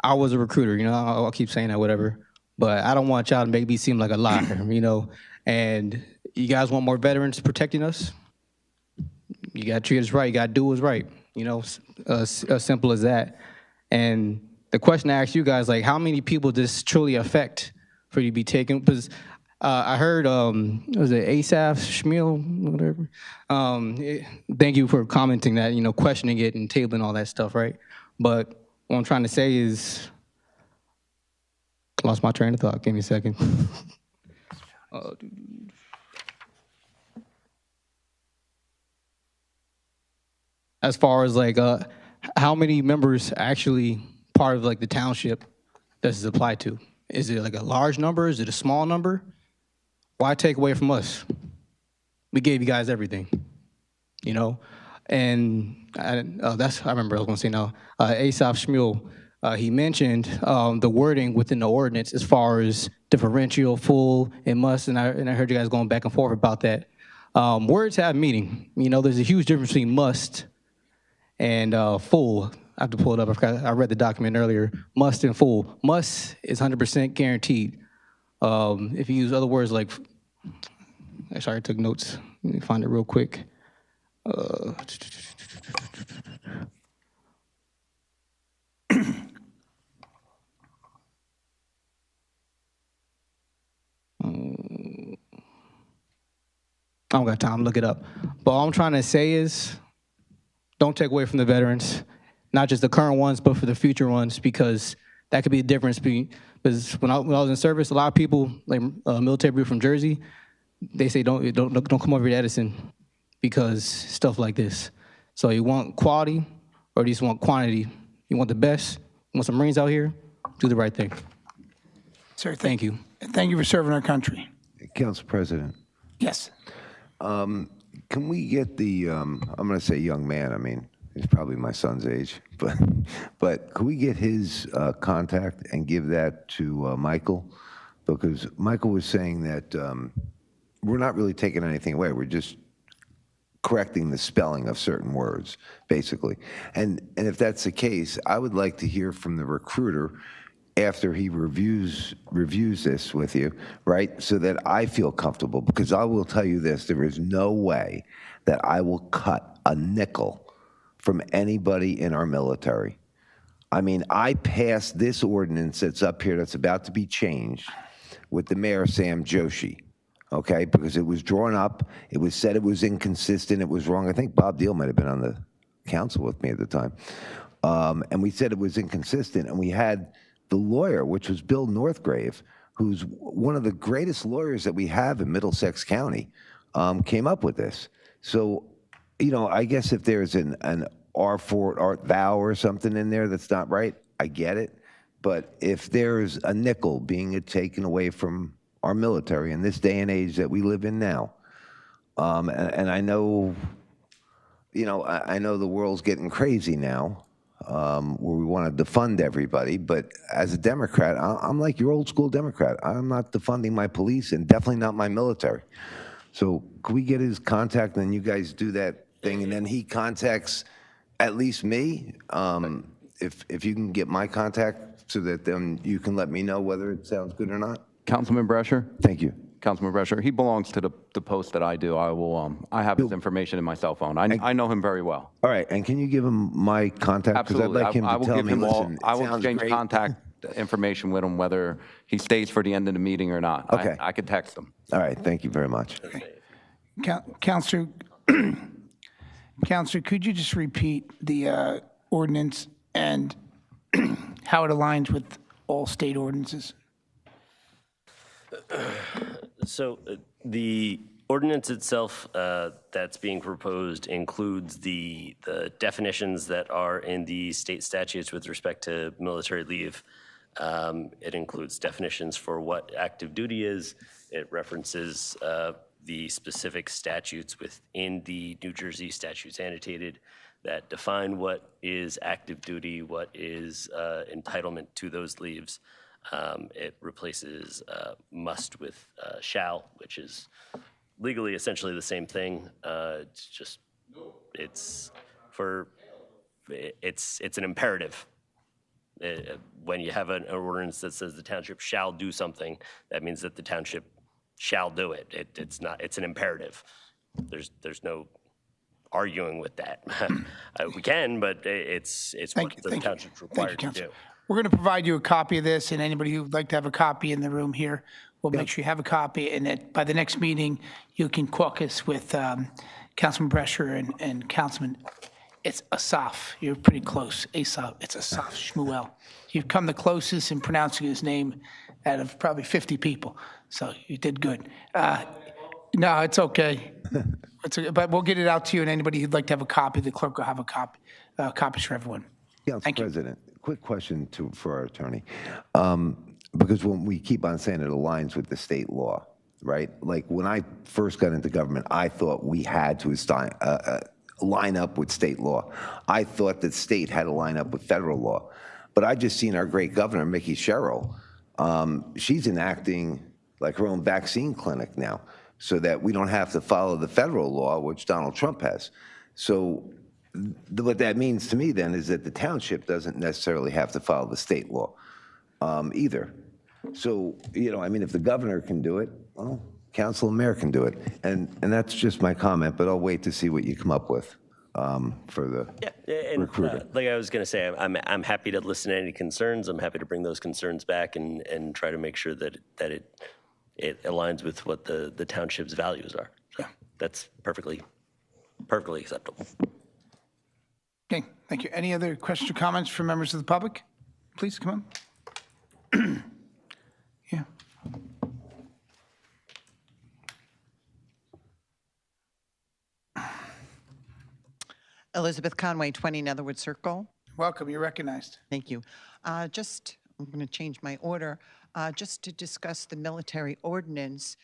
I was a recruiter. I'll keep saying that, whatever. But I don't want y'all to make me seem like a liar. And you guys want more veterans protecting us? You got to treat us right. You got to do what's right. As simple as that. And the question I ask you guys, like, how many people does this truly affect for you to be taken? Because I heard, was it Asaph Schmiel, whatever? Thank you for commenting that, questioning it and tabling all that stuff, right? But what I'm trying to say is, lost my train of thought. Give me a second. As far as like, how many members actually part of like the township does this apply to? Is it like a large number? Is it a small number? Why take away from us? We gave you guys everything, And I remember I was going to say now. Asaph Schmuel, he mentioned the wording within the ordinance as far as differential, full, and must, and I heard you guys going back and forth about that. Words have meaning. There's a huge difference between must and full. I have to pull it up. I read the document earlier. Must and full. Must is 100% guaranteed. If you use other words like, sorry, I took notes. Let me find it real quick. I don't got time to look it up. But all I'm trying to say is, don't take away from the veterans, not just the current ones, but for the future ones, because that could be the difference. Because when I was in service, a lot of people, like military people from Jersey, they say don't come over to Edison because stuff like this. So you want quality, or do you just want quantity? You want the best? You want some Marines out here? Do the right thing. Sir, thank you. Thank you for serving our country. Council President. Yes. Can we get the, I'm going to say young man, I mean, he's probably my son's age, but can we get his contact and give that to Michael? Because Michael was saying that we're not really taking anything away. We're just correcting the spelling of certain words, basically. And if that's the case, I would like to hear from the recruiter after he reviews this with you, right, so that I feel comfortable. Because I will tell you this, there is no way that I will cut a nickel from anybody in our military. I mean, I passed this ordinance that's up here that's about to be changed with the mayor, Sam Joshi, okay, because it was drawn up, it was said it was inconsistent, it was wrong. I think Bob Deal might have been on the council with me at the time. And we said it was inconsistent, and we had the lawyer, which was Bill Northgrave, who's one of the greatest lawyers that we have in Middlesex County, came up with this. So, I guess if there's an R4, art thou or something in there that's not right, I get it. But if there's a nickel being taken away from our military in this day and age that we live in now, and I know, I know the world's getting crazy now, where we want to defund everybody, but as a Democrat, I'm like your old school Democrat. I'm not defunding my police and definitely not my military. So can we get his contact and then you guys do that thing and then he contacts at least me? If you can get my contact so that then you can let me know whether it sounds good or not. Councilman Brescher? Thank you. Councilman Brescher, he belongs to the post that I do. I have his information in my cell phone. I know him very well. All right, and can you give him my contact? Because I'd Absolutely. like him I to will tell give me, him all, listen, it I will sounds exchange great. contact information with him, whether he stays for the end of the meeting or not. Okay. I could text him. All right, thank you very much. Counselor, could you just repeat the ordinance and how it aligns with all state ordinances? So the ordinance itself that's being proposed includes the definitions that are in the state statutes with respect to military leave. It includes definitions for what active duty is. It references the specific statutes within the New Jersey statutes annotated that define what is active duty, what is entitlement to those leaves. It replaces must with shall, which is legally essentially the same thing. It's just, it's an imperative. When you have an ordinance that says the township shall do something, that means that the township shall do it. It's an imperative. There's no arguing with that. We can, but it's what the township's required to do. We're going to provide you a copy of this, and anybody who would like to have a copy in the room here, we'll make sure you have a copy, and that by the next meeting, you can caucus with Councilman Brescher and Councilman, it's Asaf. You're pretty close, Asaf. It's Asaf Shmuel. You've come the closest in pronouncing his name out of probably 50 people, so you did good. No, it's okay. But we'll get it out to you, and anybody who'd like to have a copy, the clerk will have a copy, copies for everyone. Council President, quick question for our attorney. Because when we keep on saying it aligns with the state law, right? Like when I first got into government, I thought we had to line up with state law. I thought that state had to line up with federal law. But I just seen our great governor, Mickey Sherrill. She's enacting like her own vaccine clinic now, so that we don't have to follow the federal law, which Donald Trump has. So what that means to me then is that the township doesn't necessarily have to follow the state law either. So, I mean, if the governor can do it, well, council and mayor can do it. And that's just my comment, but I'll wait to see what you come up with for the recruiting. Like I was going to say, I'm happy to listen to any concerns. I'm happy to bring those concerns back and try to make sure that it aligns with what the township's values are. So that's perfectly acceptable. Okay, thank you. Any other questions or comments from members of the public? Please come on. Yeah. Elizabeth Conway, 20 Netherwood Circle. Welcome, you're recognized. Thank you. I'm going to change my order. Just to discuss the military ordinance,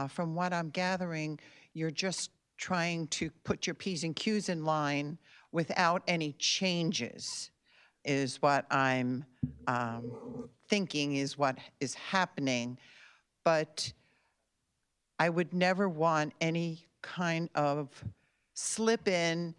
from what I'm gathering, you're just trying to put your P's and Q's in line without any changes, is what I'm thinking is what is happening. But I would never want any kind of slip in.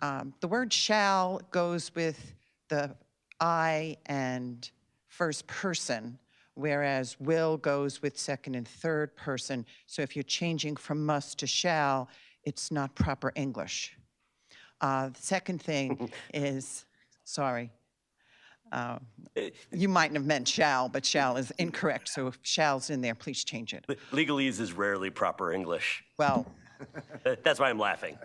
The word shall goes with the I and first person, whereas will goes with second and third person. So if you're changing from must to shall, it's not proper English. The second thing is, sorry, you mightn't have meant shall, but shall is incorrect. So if shall's in there, please change it. Legalese is rarely proper English. Well, that's why I'm laughing.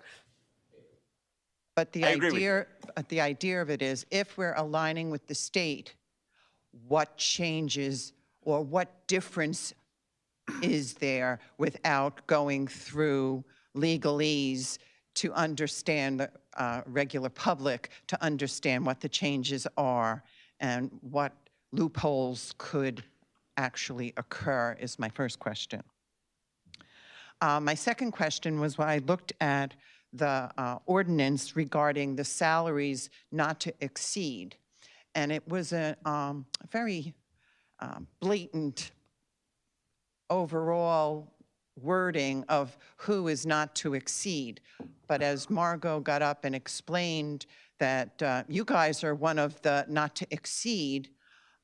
But the idea of it is, if we're aligning with the state, what changes or what difference is there without going through legalese to understand the regular public, to understand what the changes are and what loopholes could actually occur, is my first question. My second question was when I looked at the ordinance regarding the salaries not to exceed. And it was a very blatant overall wording of who is not to exceed. But as Margot got up and explained that you guys are one of the not to exceed,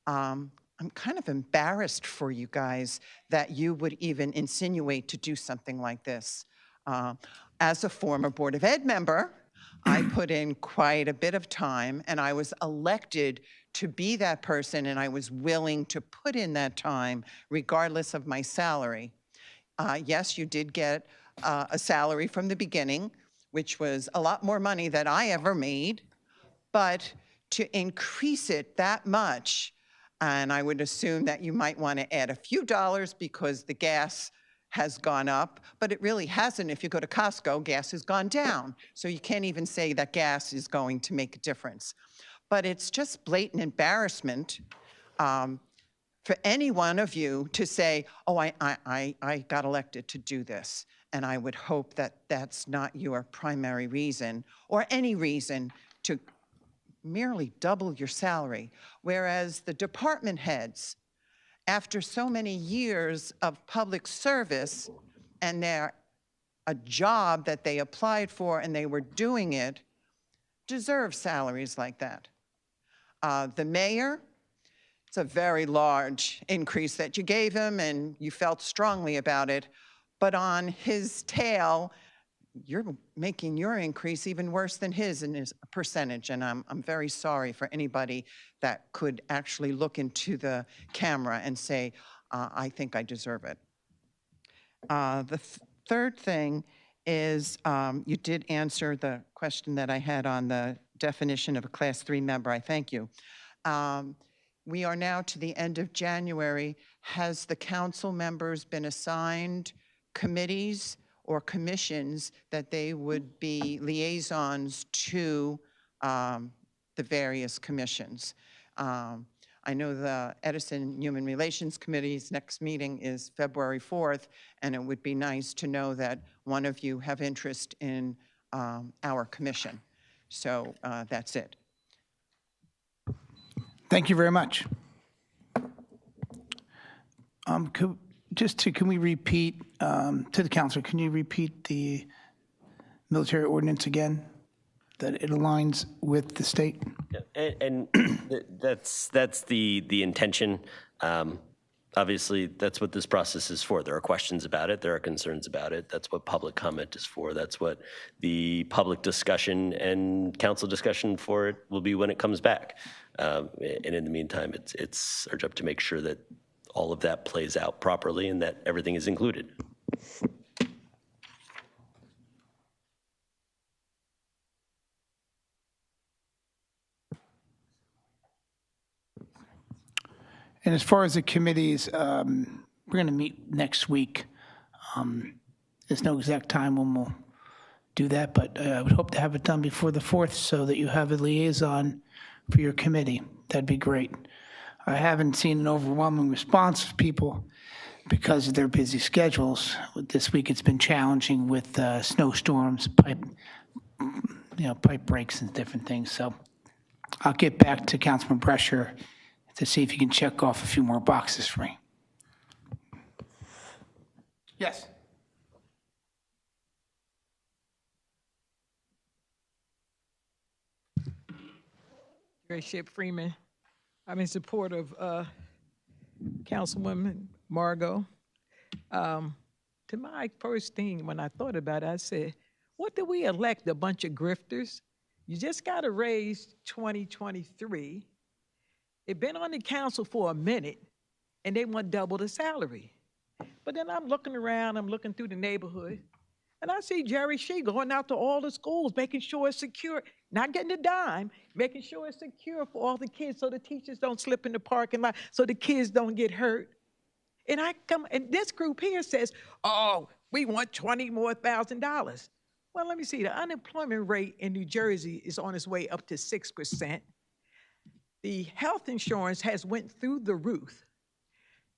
I'm kind of embarrassed for you guys that you would even insinuate to do something like this. As a former Board of Ed member, I put in quite a bit of time, and I was elected to be that person, and I was willing to put in that time regardless of my salary. Yes, you did get a salary from the beginning, which was a lot more money than I ever made, but to increase it that much, and I would assume that you might want to add a few dollars because the gas has gone up, but it really hasn't. If you go to Costco, gas has gone down. So you can't even say that gas is going to make a difference. But it's just blatant embarrassment for any one of you to say, oh, I got elected to do this. And I would hope that that's not your primary reason or any reason to merely double your salary. Whereas the department heads, after so many years of public service and they're a job that they applied for and they were doing it, deserve salaries like that. The mayor, it's a very large increase that you gave him and you felt strongly about it, but on his tail, you're making your increase even worse than his in his percentage. And I'm very sorry for anybody that could actually look into the camera and say, I think I deserve it. The third thing is you did answer the question that I had on the definition of a Class 3 member. I thank you. We are now to the end of January. Has the council members been assigned committees or commissions that they would be liaisons to the various commissions? I know the Edison Human Relations Committee's next meeting is February 4th, and it would be nice to know that one of you have interest in our commission. So that's it. Thank you very much. Can we repeat, to the counselor, can you repeat the military ordinance again, that it aligns with the state? Yeah, and that's the intention. Obviously, that's what this process is for. There are questions about it. There are concerns about it. That's what public comment is for. That's what the public discussion and council discussion for it will be when it comes back. And in the meantime, it's our job to make sure that all of that plays out properly and that everything is included. And as far as the committees, we're going to meet next week. There's no exact time when we'll do that, but I would hope to have it done before the 4th so that you have a liaison for your committee. That'd be great. I haven't seen an overwhelming response of people because of their busy schedules. This week it's been challenging with snowstorms, pipe breaks and different things. So I'll get back to Councilman Brescher to see if you can check off a few more boxes for me. Yes. Ship Freeman. I'm in support of Councilwoman Margot. To my first thing, when I thought about it, I said, what did we elect, a bunch of grifters? You just got to raise 2023. They've been on the council for a minute, and they want double the salary. But then I'm looking around, I'm looking through the neighborhood, and I see Jerry Shee going out to all the schools, making sure it's secure, not getting a dime, making sure it's secure for all the kids so the teachers don't slip in the parking lot, so the kids don't get hurt. And and this group here says, oh, we want $20,000 more. Well, let me see, the unemployment rate in New Jersey is on its way up to 6%. The health insurance has went through the roof,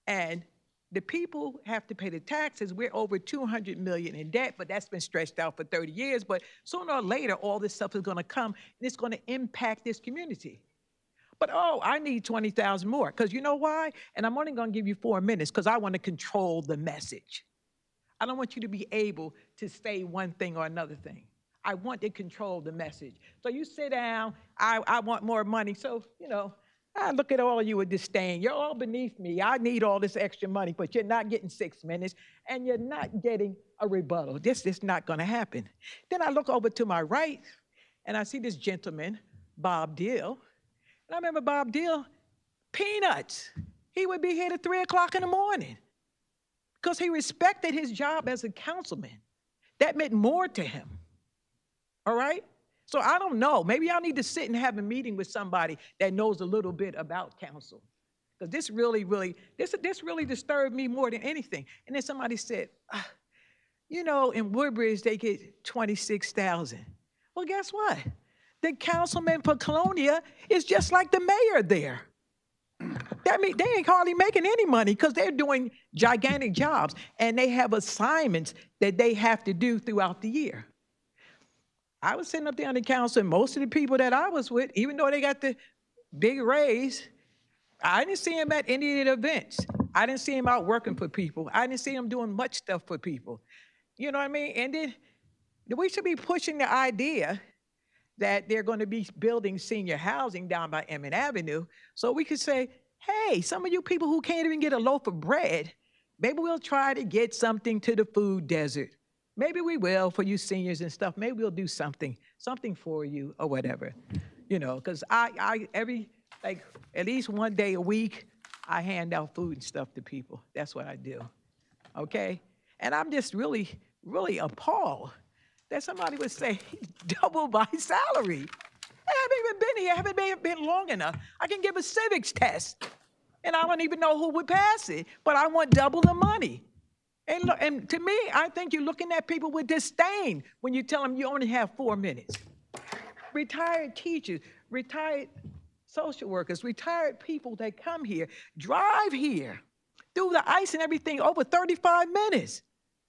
and the people have to pay the taxes. We're over $200 million in debt, but that's been stretched out for 30 years. But sooner or later, all this stuff is going to come, and it's going to impact this community. But, oh, I need 20,000 more, because you know why? And I'm only going to give you 4 minutes, because I want to control the message. I don't want you to be able to say one thing or another thing. I want to control the message. So you sit down, I want more money. So, I look at all of you with disdain. You're all beneath me. I need all this extra money, but you're not getting 6 minutes, and you're not getting a rebuttal. This is not going to happen. Then I look over to my right, and I see this gentleman, Bob Deal. And I remember Bob Deal, peanuts. He would be here at 3 o'clock in the morning because he respected his job as a councilman. That meant more to him. All right? So I don't know. Maybe I need to sit and have a meeting with somebody that knows a little bit about council. Because this really disturbed me more than anything. And then somebody said, you know, in Woodbridge, they get $26,000. Well, guess what? The councilman for Colonia is just like the mayor there. That means they ain't hardly making any money because they're doing gigantic jobs and they have assignments that they have to do throughout the year. I was sitting up there on the council and most of the people that I was with, even though they got the big raise, I didn't see them at any of the events. I didn't see them out working for people. I didn't see them doing much stuff for people. You know what I mean? And then we should be pushing the idea that they're going to be building senior housing down by Emmett Avenue. So we could say, hey, some of you people who can't even get a loaf of bread, maybe we'll try to get something to the food desert. Maybe we will for you seniors and stuff. Maybe we'll do something for you or whatever. You know, because at least one day a week, I hand out food and stuff to people. That's what I do, okay? And I'm just really, really appalled that somebody would say, double my salary. I haven't even been here, I haven't been long enough. I can give a civics test, and I don't even know who would pass it, but I want double the money. And to me, I think you're looking at people with disdain when you tell them you only have 4 minutes. Retired teachers, retired social workers, retired people that come here, drive here, through the ice and everything, over 35 minutes.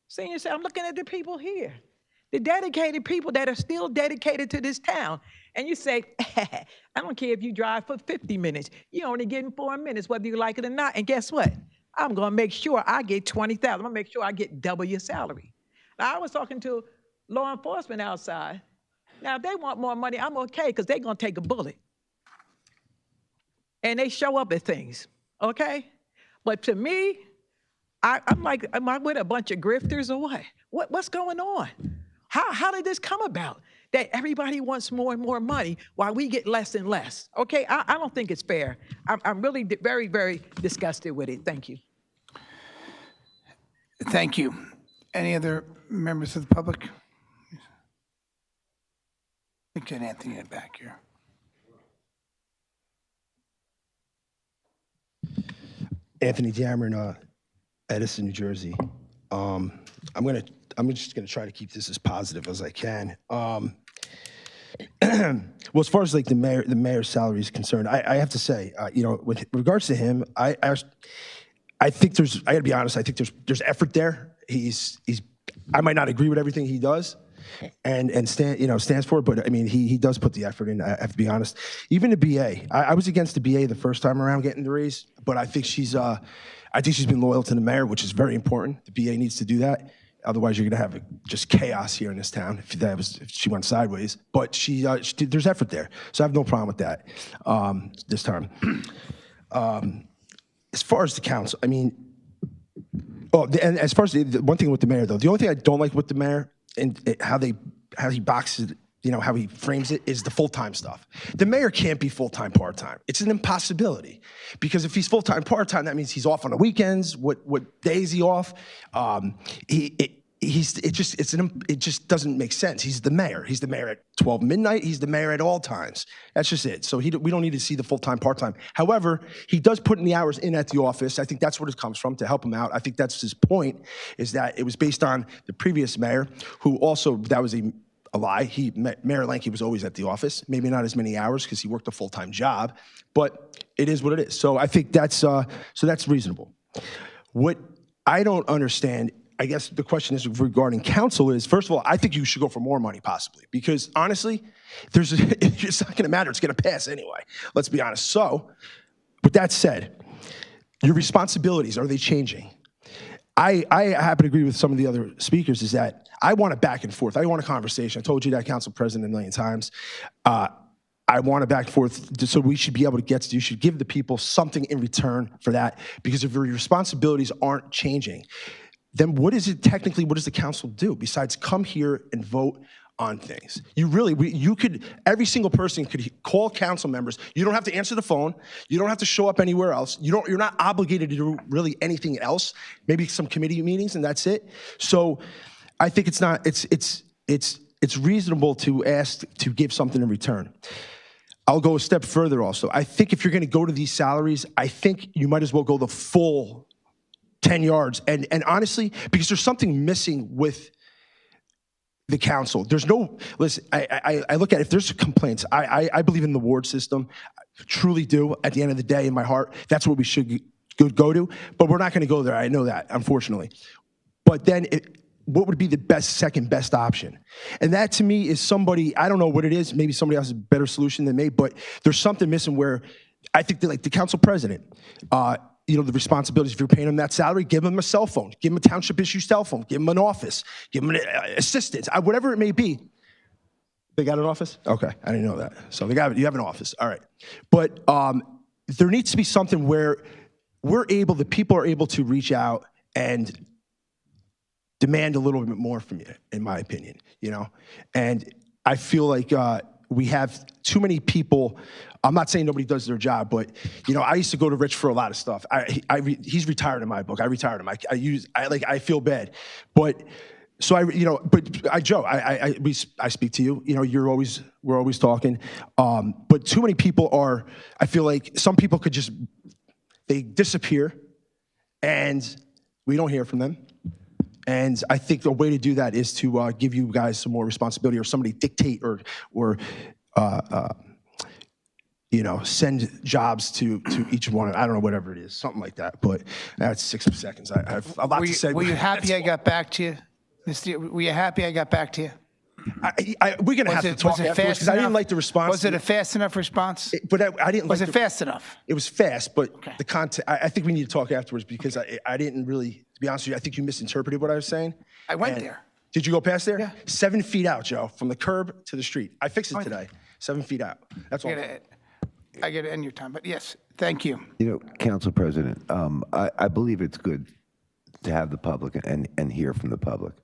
Senior say, I'm looking at the people here, the dedicated people that are still dedicated to this town. And you say, I don't care if you drive for 50 minutes. You're only getting 4 minutes, whether you like it or not. And guess what? I'm going to make sure I get $20,000. I'm going to make sure I get double your salary. Now, I was talking to law enforcement outside. Now, if they want more money, I'm okay, because they're going to take a bullet. And they show up at things, okay? But to me, I'm like, am I with a bunch of grifters or what? What's going on? How did this come about? That everybody wants more and more money while we get less and less. Okay, I don't think it's fair. I'm really very, very disgusted with it. Thank you. Thank you. Any other members of the public? I think got Anthony in the back here. Anthony Dameron, Edison, New Jersey. I'm just gonna try to keep this as positive as I can. Well, as far as like the mayor's salary is concerned, I have to say, you know, with regards to him, I think I gotta be honest, I think there's effort there. I might not agree with everything he does and stands for it, but I mean, he does put the effort in, I have to be honest. Even the BA, I was against the BA the first time around getting the raise, but I think she's been loyal to the mayor, which is very important. The BA needs to do that. Otherwise, you're going to have just chaos here in this town if she went sideways. But there's effort there, so I have no problem with that this time. As far as the council, I mean, and as far as the one thing with the mayor, though, the only thing I don't like with the mayor and how he boxes it, you know, how he frames it, is the full-time stuff. The mayor can't be full-time, part-time. It's an impossibility, because if he's full-time, part-time, that means he's off on the weekends. What day is he off? It just doesn't make sense. He's the mayor. He's the mayor at 12 midnight. He's the mayor at all times. That's just it. So we don't need to see the full-time, part-time. However, he does put in the hours in at the office. I think that's what it comes from, to help him out. I think that's his point, is that it was based on the previous mayor, who also, that was a lie. Mayor Lanke was always at the office, maybe not as many hours because he worked a full-time job, but it is what it is. So I think that's reasonable. What I don't understand, I guess the question is regarding council, is, first of all, I think you should go for more money possibly, because honestly, it's not going to matter. It's going to pass anyway. Let's be honest. So with that said, your responsibilities, are they changing? I happen to agree with some of the other speakers, is that I want a back and forth. I want a conversation. I told you that, Council President, a million times. I want a back and forth, so we should be able to you should give the people something in return for that, because if your responsibilities aren't changing, then what does the council do besides come here and vote on things? Every single person could call council members. You don't have to answer the phone. You don't have to show up anywhere else. You're not obligated to do really anything else. Maybe some committee meetings, and that's it. So I think it's reasonable to ask to give something in return. I'll go a step further also. I think if you're going to go to these salaries, I think you might as well go the full 10 yards. And honestly, because there's something missing with the council. There's no, listen, I look at it, if there's complaints, I believe in the ward system. I truly do. At the end of the day, in my heart, that's what we should go to. But we're not going to go there. I know that, unfortunately. But then what would be the second best option? And that to me is somebody, I don't know what it is, maybe somebody else has a better solution than me, but there's something missing where I think that, like, the council president, the responsibilities, if you're paying him that salary, give him a cell phone, give him a township issue cell phone, give him an office, give him an assistant, whatever it may be. They got an office? Okay, I didn't know that. So you have an office, all right. But there needs to be something where the people are able to reach out and demand a little bit more from you, in my opinion, And I feel like we have too many people. I'm not saying nobody does their job, but I used to go to Rich for a lot of stuff. He's retired in my book. I retired him. I feel bad, but Joe, I speak to you. We're always talking, but too many people I feel like some people they disappear, and we don't hear from them. And I think the way to do that is to give you guys some more responsibility, or somebody dictate or send jobs to each one. I don't know, whatever it is, something like that. But that's 6 seconds. I have a lot to say. Were you happy I got back to you? Were you happy I got back to you? We're going to have to talk afterwards because I didn't like the response. Was it a fast enough response? But I didn't. Was it fast enough? It was fast, but the content. I think we need to talk afterwards because I didn't really. To be honest with you, I think you misinterpreted what I was saying. I went there. Did you go past there? Yeah. 7 feet out, Joe, from the curb to the street. I fixed it today. 7 feet out. That's all. I get to end your time, but yes, thank you. Council President, I believe it's good to have the public and hear from the public.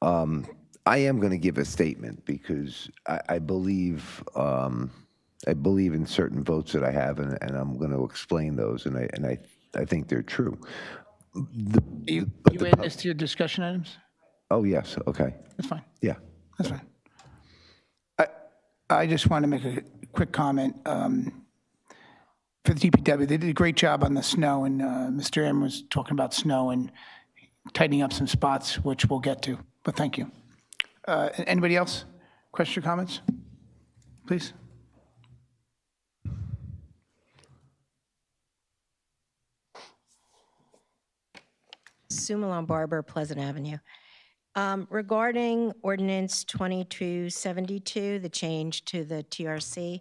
I am going to give a statement because I believe in certain votes that I have, and I'm going to explain those, and I think they're true. You add this to your discussion items? Oh, yes. Okay. That's fine. Yeah. That's fine. I just want to make a quick comment. For the DPW, they did a great job on the snow, and Mr. M was talking about snow and tightening up some spots, which we'll get to, but thank you. Anybody else? Questions or comments? Please. Sue Malone Barber, Pleasant Avenue. Regarding Ordinance 2272, the change to the TRC,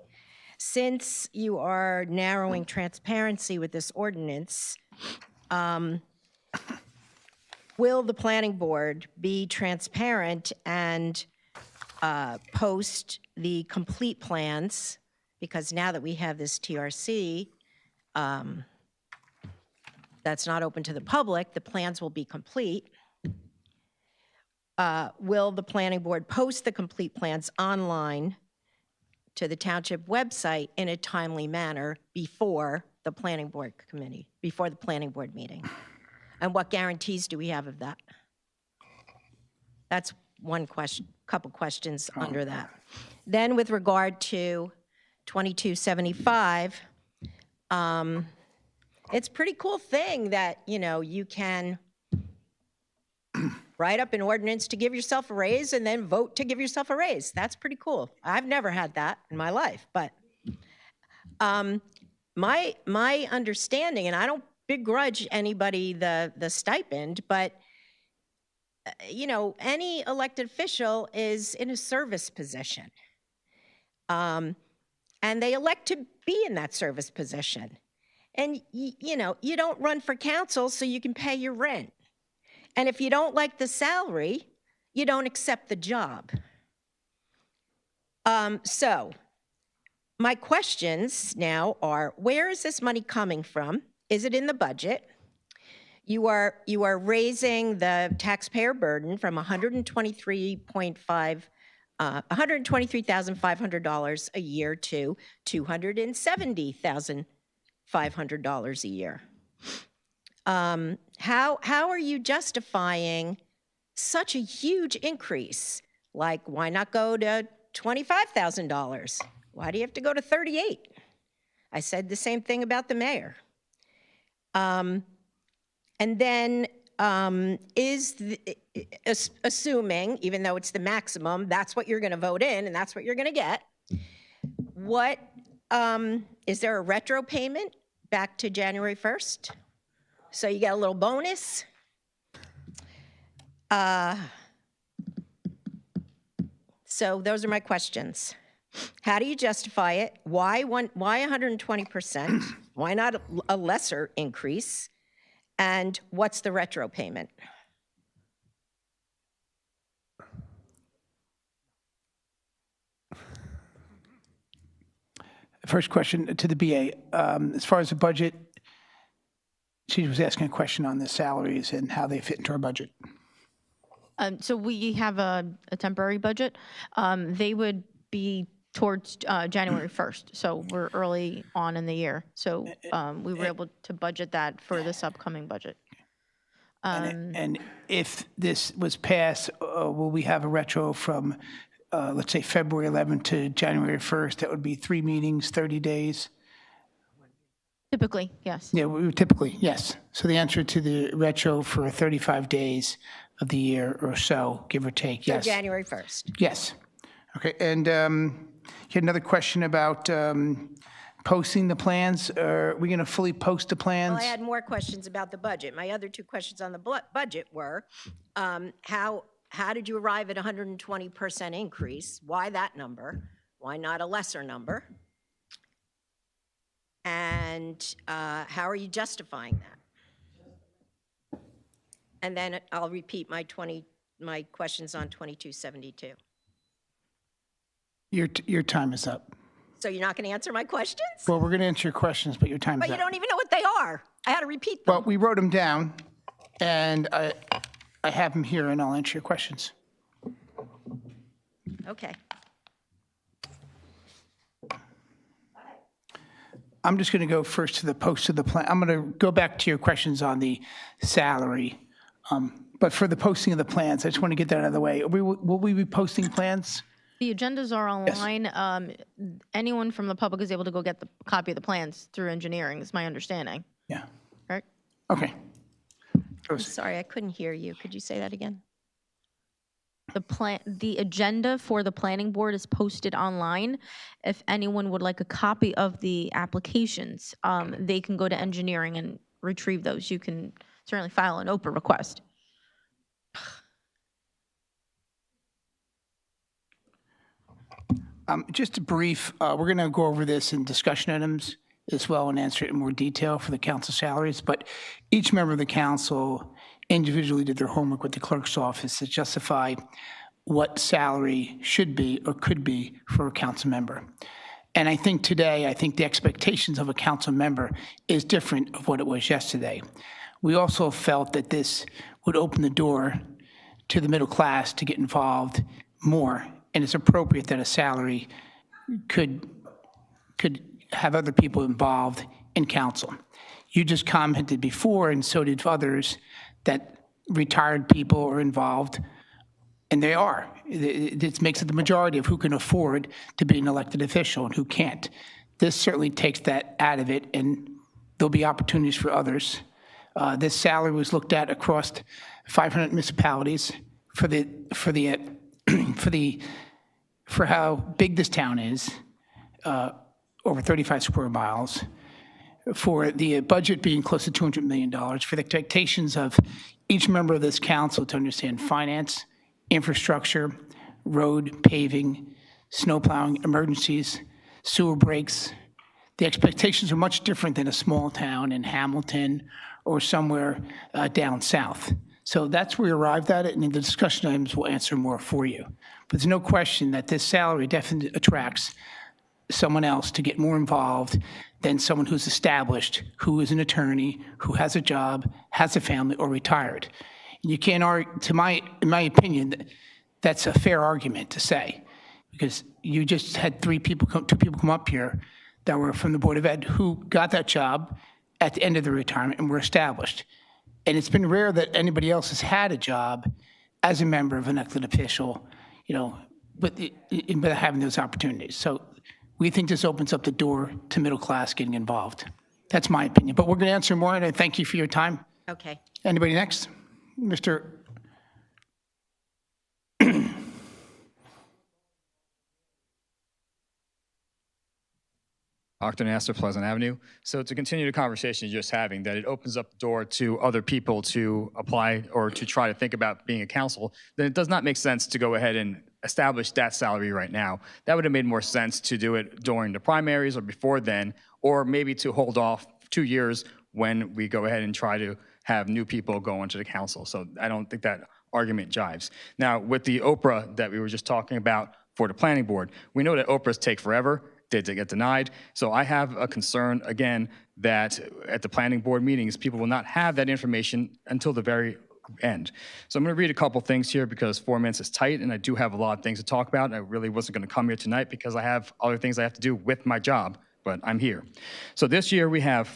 since you are narrowing transparency with this ordinance, will the planning board be transparent and post the complete plans? Because now that we have this TRC, that's not open to the public, the plans will be complete. Will the planning board post the complete plans online to the township website in a timely manner before the planning board committee, before the planning board meeting? And what guarantees do we have of that? That's one question, couple questions under that. Then with regard to 2275, it's a pretty cool thing that, you can write up an ordinance to give yourself a raise and then vote to give yourself a raise. That's pretty cool. I've never had that in my life, but my understanding, and I don't begrudge anybody the stipend, but any elected official is in a service position. And they elect to be in that service position. And you don't run for council so you can pay your rent. And if you don't like the salary, you don't accept the job. So my questions now are, where is this money coming from? Is it in the budget? You are raising the taxpayer burden from $123,500 a year to $270,500 a year. How are you justifying such a huge increase? Like, why not go to $25,000? Why do you have to go to 38? I said the same thing about the mayor. And then assuming, even though it's the maximum, that's what you're going to vote in and that's what you're going to get. What, is there a retro payment back to January 1st? So you get a little bonus? So those are my questions. How do you justify it? Why 120%? Why not a lesser increase? And what's the retro payment? First question to the BA. As far as the budget, she was asking a question on the salaries and how they fit into our budget. So we have a temporary budget. They would be towards January 1st. So we're early on in the year. So we were able to budget that for this upcoming budget. And if this was passed, will we have a retro from, let's say, February 11th to January 1st? That would be 3 meetings, 30 days. Typically, yes. Yeah, we would typically, yes. So the answer to the retro for 35 days of the year or so, give or take, yes. So January 1st. Yes. Okay, and you had another question about posting the plans. Are we going to fully post the plans? Well, I had more questions about the budget. My other 2 questions on the budget were, how did you arrive at 120% increase? Why that number? Why not a lesser number? And how are you justifying that? And then I'll repeat my questions on 2272. Your time is up. So you're not going to answer my questions? Well, we're going to answer your questions, but your time is But up. you don't even know what they are. I had to repeat them. Well, we wrote them down, and I have them here, and I'll answer your questions. Okay. I'm just going to go first to the post of the plan. I'm going to go back to your questions on the salary. But for the posting of the plans, I just want to get that out of the way. Will we be posting plans? The agendas are online. Anyone from the public is able to go get the copy of the plans through engineering, is my understanding. Yeah. Right? Okay. I'm sorry, I couldn't hear you. Could you say that again? The agenda for the planning board is posted online. If anyone would like a copy of the applications, they can go to engineering and retrieve those. You can certainly file an OPA request. Just a brief, we're going to go over this in discussion items as well and answer it in more detail for the council salaries. But each member of the council individually did their homework with the clerk's office to justify what salary should be or could be for a council member. And I think today, the expectations of a council member is different of what it was yesterday. We also felt that this would open the door to the middle class to get involved more, and it's appropriate that a salary could have other people involved in council. You just commented before, and so did others, that retired people are involved, and they are. This makes it the majority of who can afford to be an elected official and who can't. This certainly takes that out of it, and there'll be opportunities for others. This salary was looked at across 500 municipalities for how big this town is, over 35 square miles, for the budget being close to $200 million, for the expectations of each member of this council to understand finance, infrastructure, road paving, snow plowing, emergencies, sewer breaks. The expectations are much different than a small town in Hamilton or somewhere down south. So that's where we arrived at it, and in the discussion items, we'll answer more for you. But there's no question that this salary definitely attracts someone else to get more involved than someone who's established, who is an attorney, who has a job, has a family, or retired. And you can't argue, in my opinion, that's a fair argument to say, because you just had two people come up here that were from the Board of Ed who got that job at the end of their retirement and were established. And it's been rare that anybody else has had a job as a member of an elected official, without having those opportunities. So we think this opens up the door to middle class getting involved. That's my opinion. But we're going to answer more, and I thank you for your time. Okay. Anybody next? Mr. Octon Astor, Pleasant Avenue. So to continue the conversation you're just having, that it opens up the door to other people to apply or to try to think about being a council, then it does not make sense to go ahead and establish that salary right now. That would have made more sense to do it during the primaries or before then, or maybe to hold off 2 years when we go ahead and try to have new people go into the council. So I don't think that argument jives. Now, with the Oprah that we were just talking about for the planning board, we know that Oprahs take forever. Did they get denied? So I have a concern, again, that at the planning board meetings, people will not have that information until the very end. So I'm going to read a couple things here because 4 minutes is tight, and I do have a lot of things to talk about. I really wasn't going to come here tonight because I have other things I have to do with my job, but I'm here. So this year we have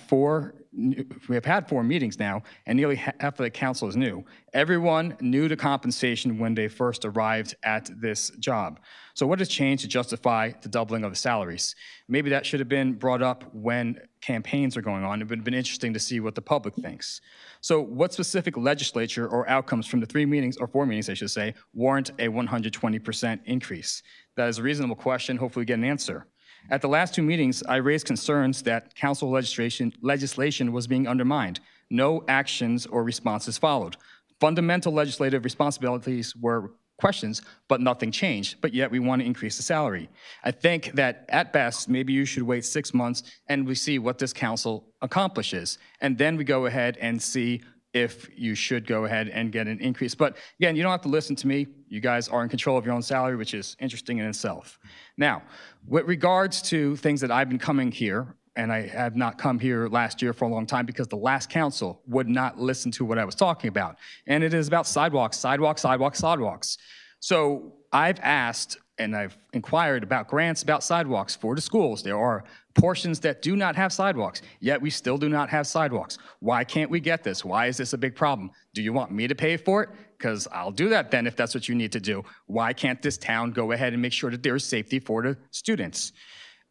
had 4 meetings now, and nearly half of the council is new. Everyone knew the compensation when they first arrived at this job. So what has changed to justify the doubling of the salaries? Maybe that should have been brought up when campaigns are going on. It would have been interesting to see what the public thinks. So what specific legislature or outcomes from the 3 meetings, or 4 meetings I should say, warrant a 120% increase? That is a reasonable question. Hopefully we get an answer. At the last 2 meetings, I raised concerns that council legislation was being undermined. No actions or responses followed. Fundamental legislative responsibilities were questions, but nothing changed, but yet we want to increase the salary. I think that at best, maybe you should wait 6 months and we see what this council accomplishes. And then we go ahead and see if you should go ahead and get an increase. But again, you don't have to listen to me. You guys are in control of your own salary, which is interesting in itself. Now, with regards to things that I've been coming here, and I have not come here last year for a long time because the last council would not listen to what I was talking about. And it is about sidewalks, sidewalks, sidewalks, sidewalks. So I've asked and I've inquired about grants about sidewalks for the schools. There are portions that do not have sidewalks, yet we still do not have sidewalks. Why can't we get this? Why is this a big problem? Do you want me to pay for it? Because I'll do that then if that's what you need to do. Why can't this town go ahead and make sure that there is safety for the students?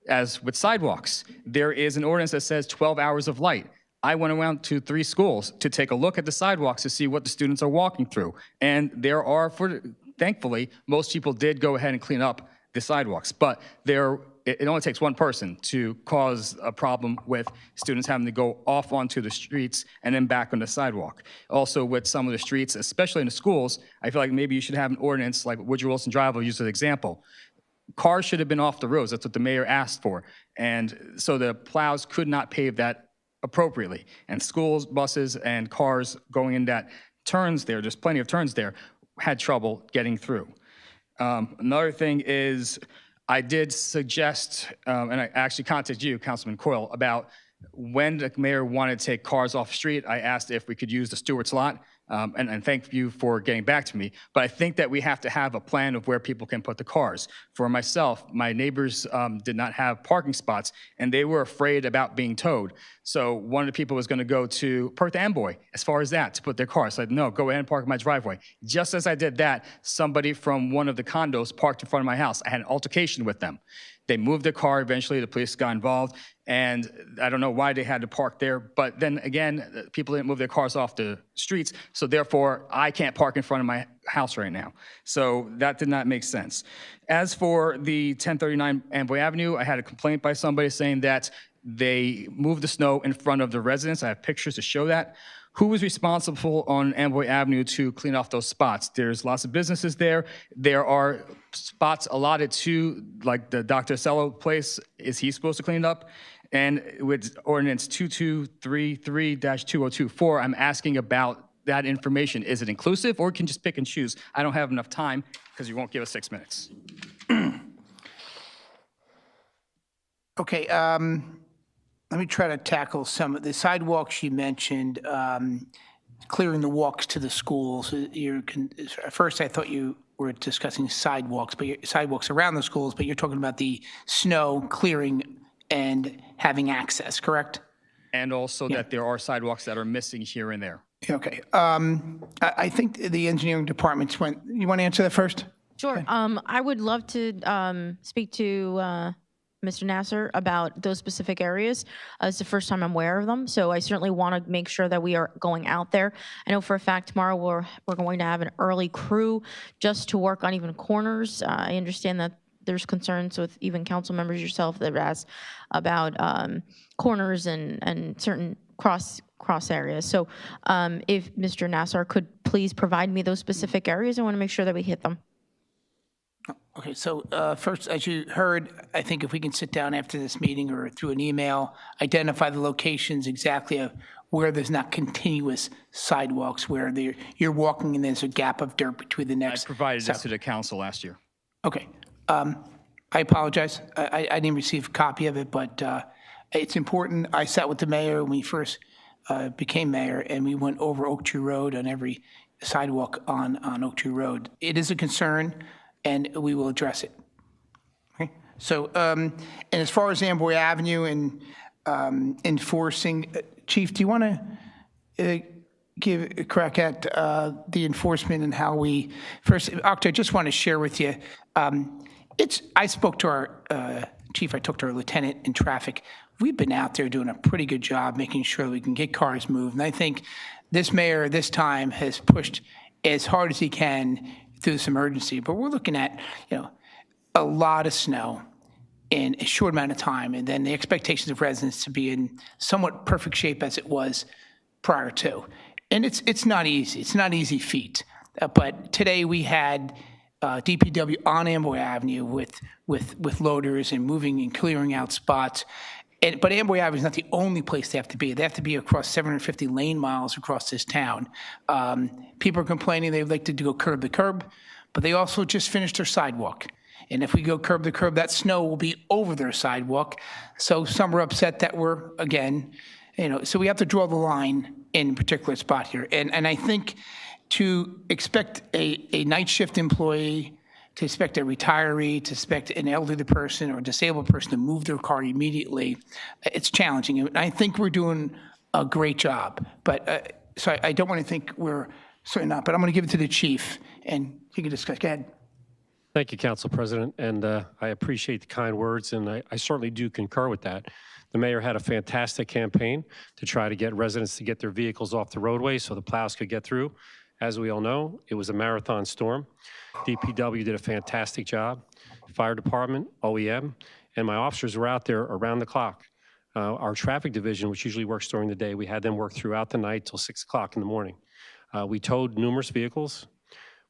As with sidewalks, there is an ordinance that says 12 hours of light. I went around to 3 schools to take a look at the sidewalks to see what the students are walking through. And there are, thankfully, most people did go ahead and clean up the sidewalks. But it only takes one person to cause a problem with students having to go off onto the streets and then back on the sidewalk. Also with some of the streets, especially in the schools, I feel like maybe you should have an ordinance like Woodrow Wilson Drive, I'll use as an example. Cars should have been off the roads. That's what the mayor asked for. And so the plows could not pave that appropriately. And schools, buses, and cars going in that turns there's plenty of turns there, had trouble getting through. Another thing is I did suggest, and I actually contacted you, Councilman Coyle, about when the mayor wanted to take cars off the street. I asked if we could use the Stewart's lot. And thank you for getting back to me. But I think that we have to have a plan of where people can put the cars. For myself, my neighbors did not have parking spots, and they were afraid about being towed. So one of the people was going to go to Perth Amboy, as far as that, to put their car. So I said, no, go ahead and park in my driveway. Just as I did that, somebody from one of the condos parked in front of my house. I had an altercation with them. They moved their car. Eventually, the police got involved. And I don't know why they had to park there. But then again, people didn't move their cars off the streets. So therefore, I can't park in front of my house right now. So that did not make sense. As for the 1039 Amboy Avenue, I had a complaint by somebody saying that they moved the snow in front of the residence. I have pictures to show that. Who was responsible on Amboy Avenue to clean off those spots? There's lots of businesses there. There are spots allotted to, like the Dr. Cello place. Is he supposed to clean it up? And with ordinance 2233-2024, I'm asking about that information. Is it inclusive, or can you just pick and choose? I don't have enough time because you won't give us 6 minutes. Okay, let me try to tackle some of the sidewalks you mentioned, clearing the walks to the schools. At first, I thought you were discussing sidewalks, sidewalks around the schools, but you're talking about the snow clearing and having access, correct? And also that there are sidewalks that are missing here and there. Okay. I think the engineering departments went. You want to answer that first? Sure. I would love to speak to Mr. Nasser about those specific areas. It's the first time I'm aware of them, so I certainly want to make sure that we are going out there. I know for a fact tomorrow we're going to have an early crew just to work on even corners. I understand that there's concerns with even council members yourself that asked about corners and certain cross areas. So if Mr. Nasser could please provide me those specific areas, I want to make sure that we hit them. Okay, so first, as you heard, I think if we can sit down after this meeting or through an email, identify the locations exactly of where there's not continuous sidewalks, where you're walking and there's a gap of dirt between the next. I provided this to the council last year. Okay. I apologize. I didn't receive a copy of it, but it's important. I sat with the mayor when we first became mayor, and we went over Oak Tree Road on every sidewalk on Oak Tree Road. It is a concern, and we will address it. Okay. So, and as far as Amboy Avenue and enforcing, Chief, do you want to give a crack at the enforcement and how we first? Octa, I just want to share with you. I spoke to our chief. I talked to our lieutenant in traffic. We've been out there doing a pretty good job making sure we can get cars moved. And I think this mayor this time has pushed as hard as he can through this emergency. But we're looking at, a lot of snow in a short amount of time, and then the expectations of residents to be in somewhat perfect shape as it was prior to. And it's not easy. It's not an easy feat. But today we had DPW on Amboy Avenue with loaders and moving and clearing out spots. But Amboy Avenue is not the only place they have to be. They have to be across 750 lane miles across this town. People are complaining they'd like to go curb to curb, but they also just finished their sidewalk. And if we go curb to curb, that snow will be over their sidewalk. So some are upset that we're, again, so we have to draw the line in a particular spot here. And I think to expect a night shift employee, to expect a retiree, to expect an elderly person or a disabled person to move their car immediately, it's challenging. And I think we're doing a great job. But so I don't want to think we're certainly not. But I'm going to give it to the chief, and he can discuss. Go ahead. Thank you, Council President, and I appreciate the kind words, and I certainly do concur with that. The mayor had a fantastic campaign to try to get residents to get their vehicles off the roadway so the plows could get through. As we all know, it was a marathon storm. DPW did a fantastic job. Fire department, OEM, and my officers were out there around the clock. Our traffic division, which usually works during the day, we had them work throughout the night till 6 o'clock in the morning. We towed numerous vehicles.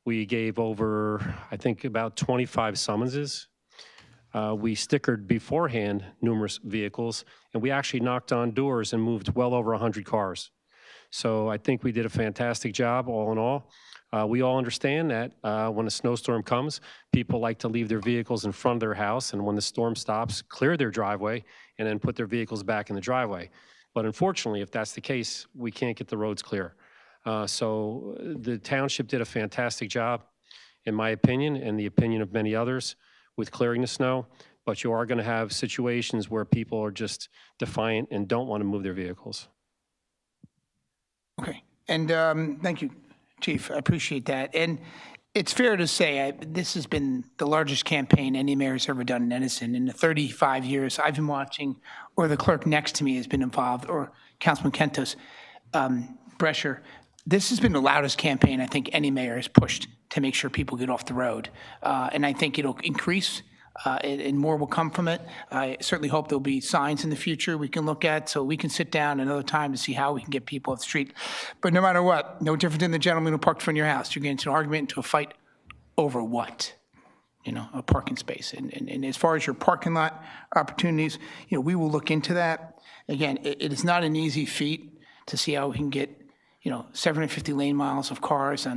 We gave over, I think, about 25 summonses. We stickered beforehand numerous vehicles, and we actually knocked on doors and moved well over 100 cars. So I think we did a fantastic job, all in all. We all understand that when a snowstorm comes, people like to leave their vehicles in front of their house, and when the storm stops, clear their driveway, and then put their vehicles back in the driveway. But unfortunately, if that's the case, we can't get the roads clear. So the township did a fantastic job, in my opinion, and the opinion of many others, with clearing the snow. But you are going to have situations where people are just defiant and don't want to move their vehicles. Okay, and thank you, Chief. I appreciate that. And it's fair to say this has been the largest campaign any mayor's ever done in Edison. In the 35 years I've been watching, or the clerk next to me has been involved, or Councilman Kentos, Brescher. This has been the loudest campaign I think any mayor has pushed to make sure people get off the road. And I think it'll increase. And more will come from it. I certainly hope there'll be signs in the future we can look at so we can sit down another time to see how we can get people off the street. But no matter what, no different than the gentleman who parked in front of your house. You're getting into an argument, into a fight over what? A parking space. And as far as your parking lot opportunities, we will look into that. Again, it is not an easy feat to see how we can get 750 lane miles of cars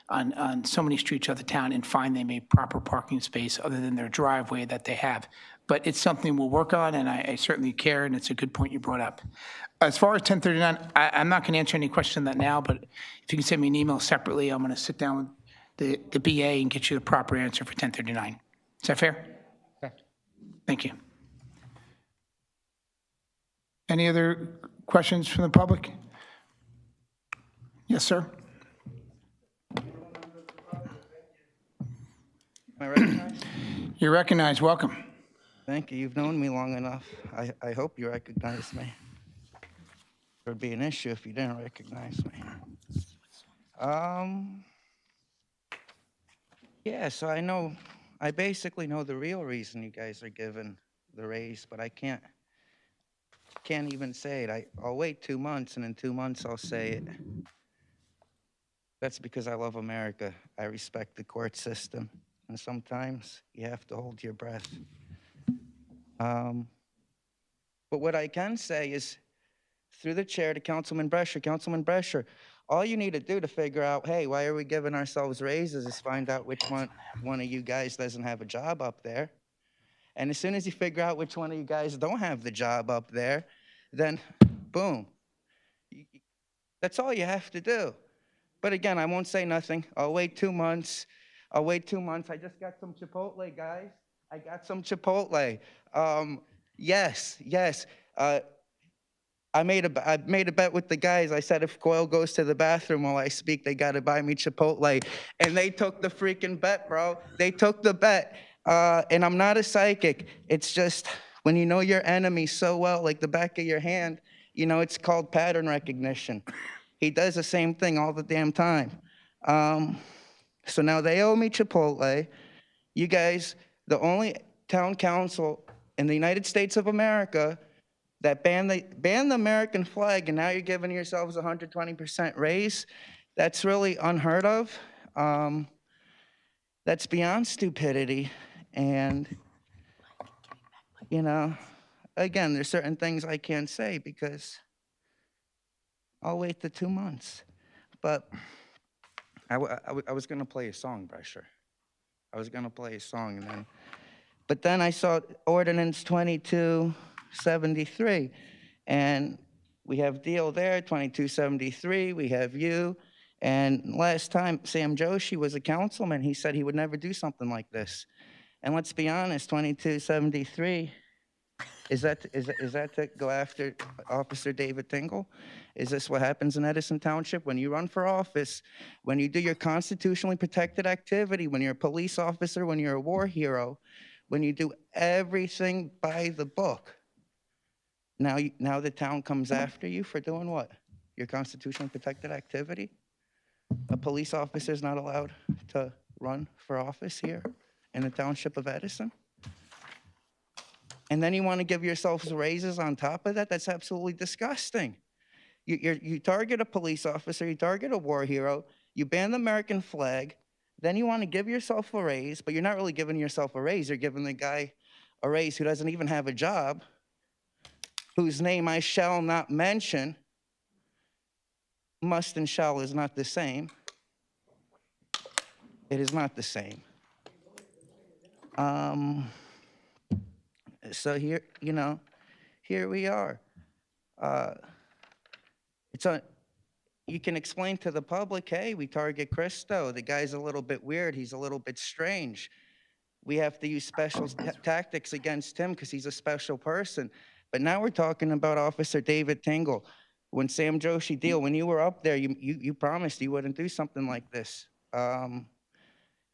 on so many streets of the town and find them a proper parking space other than their driveway that they have. But it's something we'll work on, and I certainly care, and it's a good point you brought up. As far as 1039, I'm not going to answer any question on that now, but if you can send me an email separately, I'm going to sit down with the BA and get you the proper answer for 1039. Is that fair? Okay. Thank you. Any other questions from the public? Yes, sir. Am I recognized? You're recognized. Welcome. Thank you. You've known me long enough. I hope you recognize me. It would be an issue if you didn't recognize me. Yeah, so I basically know the real reason you guys are giving the raise, but I can't even say it. I'll wait 2 months, and in 2 months I'll say it. That's because I love America. I respect the court system, and sometimes you have to hold your breath. But what I can say is, through the chair to Councilman Brescher, all you need to do to figure out, hey, why are we giving ourselves raises, is find out which one of you guys doesn't have a job up there. And as soon as you figure out which one of you guys don't have the job up there, then boom. That's all you have to do. But again, I won't say nothing. I'll wait 2 months. I just got some Chipotle, guys. I got some Chipotle. Yes. I made a bet with the guys. I said if Coyle goes to the bathroom while I speak, they got to buy me Chipotle. And they took the freaking bet, bro. They took the bet. And I'm not a psychic. It's just when you know your enemy so well, like the back of your hand, it's called pattern recognition. He does the same thing all the damn time. So now they owe me Chipotle. You guys, the only town council in the United States of America that banned the American flag, and now you're giving yourselves 120% raise. That's really unheard of. That's beyond stupidity. And, again, there's certain things I can't say because I'll wait the 2 months. But I was going to play a song, Brescher. I was going to play a song. But then I saw Ordinance 2273. And we have Deal there, 2273. We have you. And last time, Sam Joshi was a councilman. He said he would never do something like this. And let's be honest, 2273, is that to go after Officer David Tingle? Is this what happens in Edison Township? When you run for office, when you do your constitutionally protected activity, when you're a police officer, when you're a war hero, when you do everything by the book, now the town comes after you for doing what? Your constitutionally protected activity? A police officer is not allowed to run for office here in the township of Edison? And then you want to give yourselves raises on top of that? That's absolutely disgusting. You target a police officer, you target a war hero, you ban the American flag, then you want to give yourself a raise, but you're not really giving yourself a raise. You're giving the guy a raise who doesn't even have a job, whose name I shall not mention. Must and shall is not the same. It is not the same. So here, here we are. You can explain to the public, hey, we target Christo. The guy's a little bit weird. He's a little bit strange. We have to use special tactics against him because he's a special person. But now we're talking about Officer David Tingle. When Sam Joshi Deal, when you were up there, you promised you wouldn't do something like this. And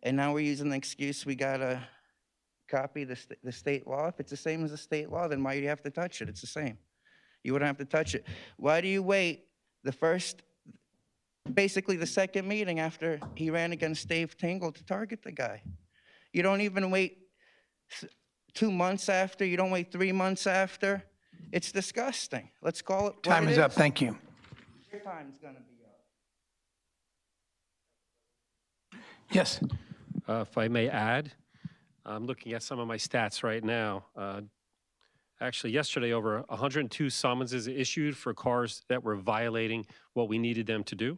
now we're using the excuse we got to copy the state law. If it's the same as the state law, then why do you have to touch it? It's the same. You wouldn't have to touch it. Why do you wait basically the second meeting after he ran against Dave Tingle to target the guy? You don't even wait 2 months after. You don't wait 3 months after. It's disgusting. Let's call it what Time it is up. Thank you. Your time's going to be up. Yes. If I may add, I'm looking at some of my stats right now. Actually, yesterday, over 102 summonses issued for cars that were violating what we needed them to do,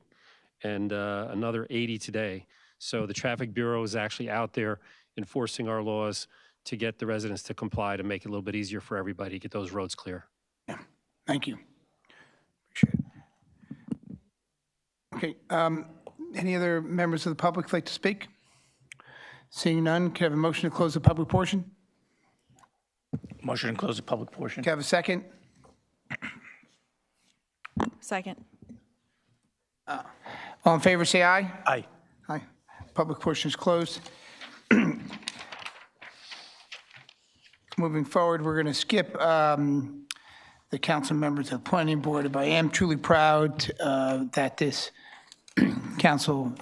and another 80 today. So the Traffic Bureau is actually out there enforcing our laws to get the residents to comply, to make it a little bit easier for everybody to get those roads clear. Yeah. Thank you. Appreciate it. Okay. Any other members of the public like to speak? Seeing none, can I have a motion to close the public portion? Motion to close the public portion. Can I have a second? Second. All in favor, say aye. Aye. Aye. Public portion is closed. moving forward, we're going to skip the council members of the planning board, but I am truly proud that this council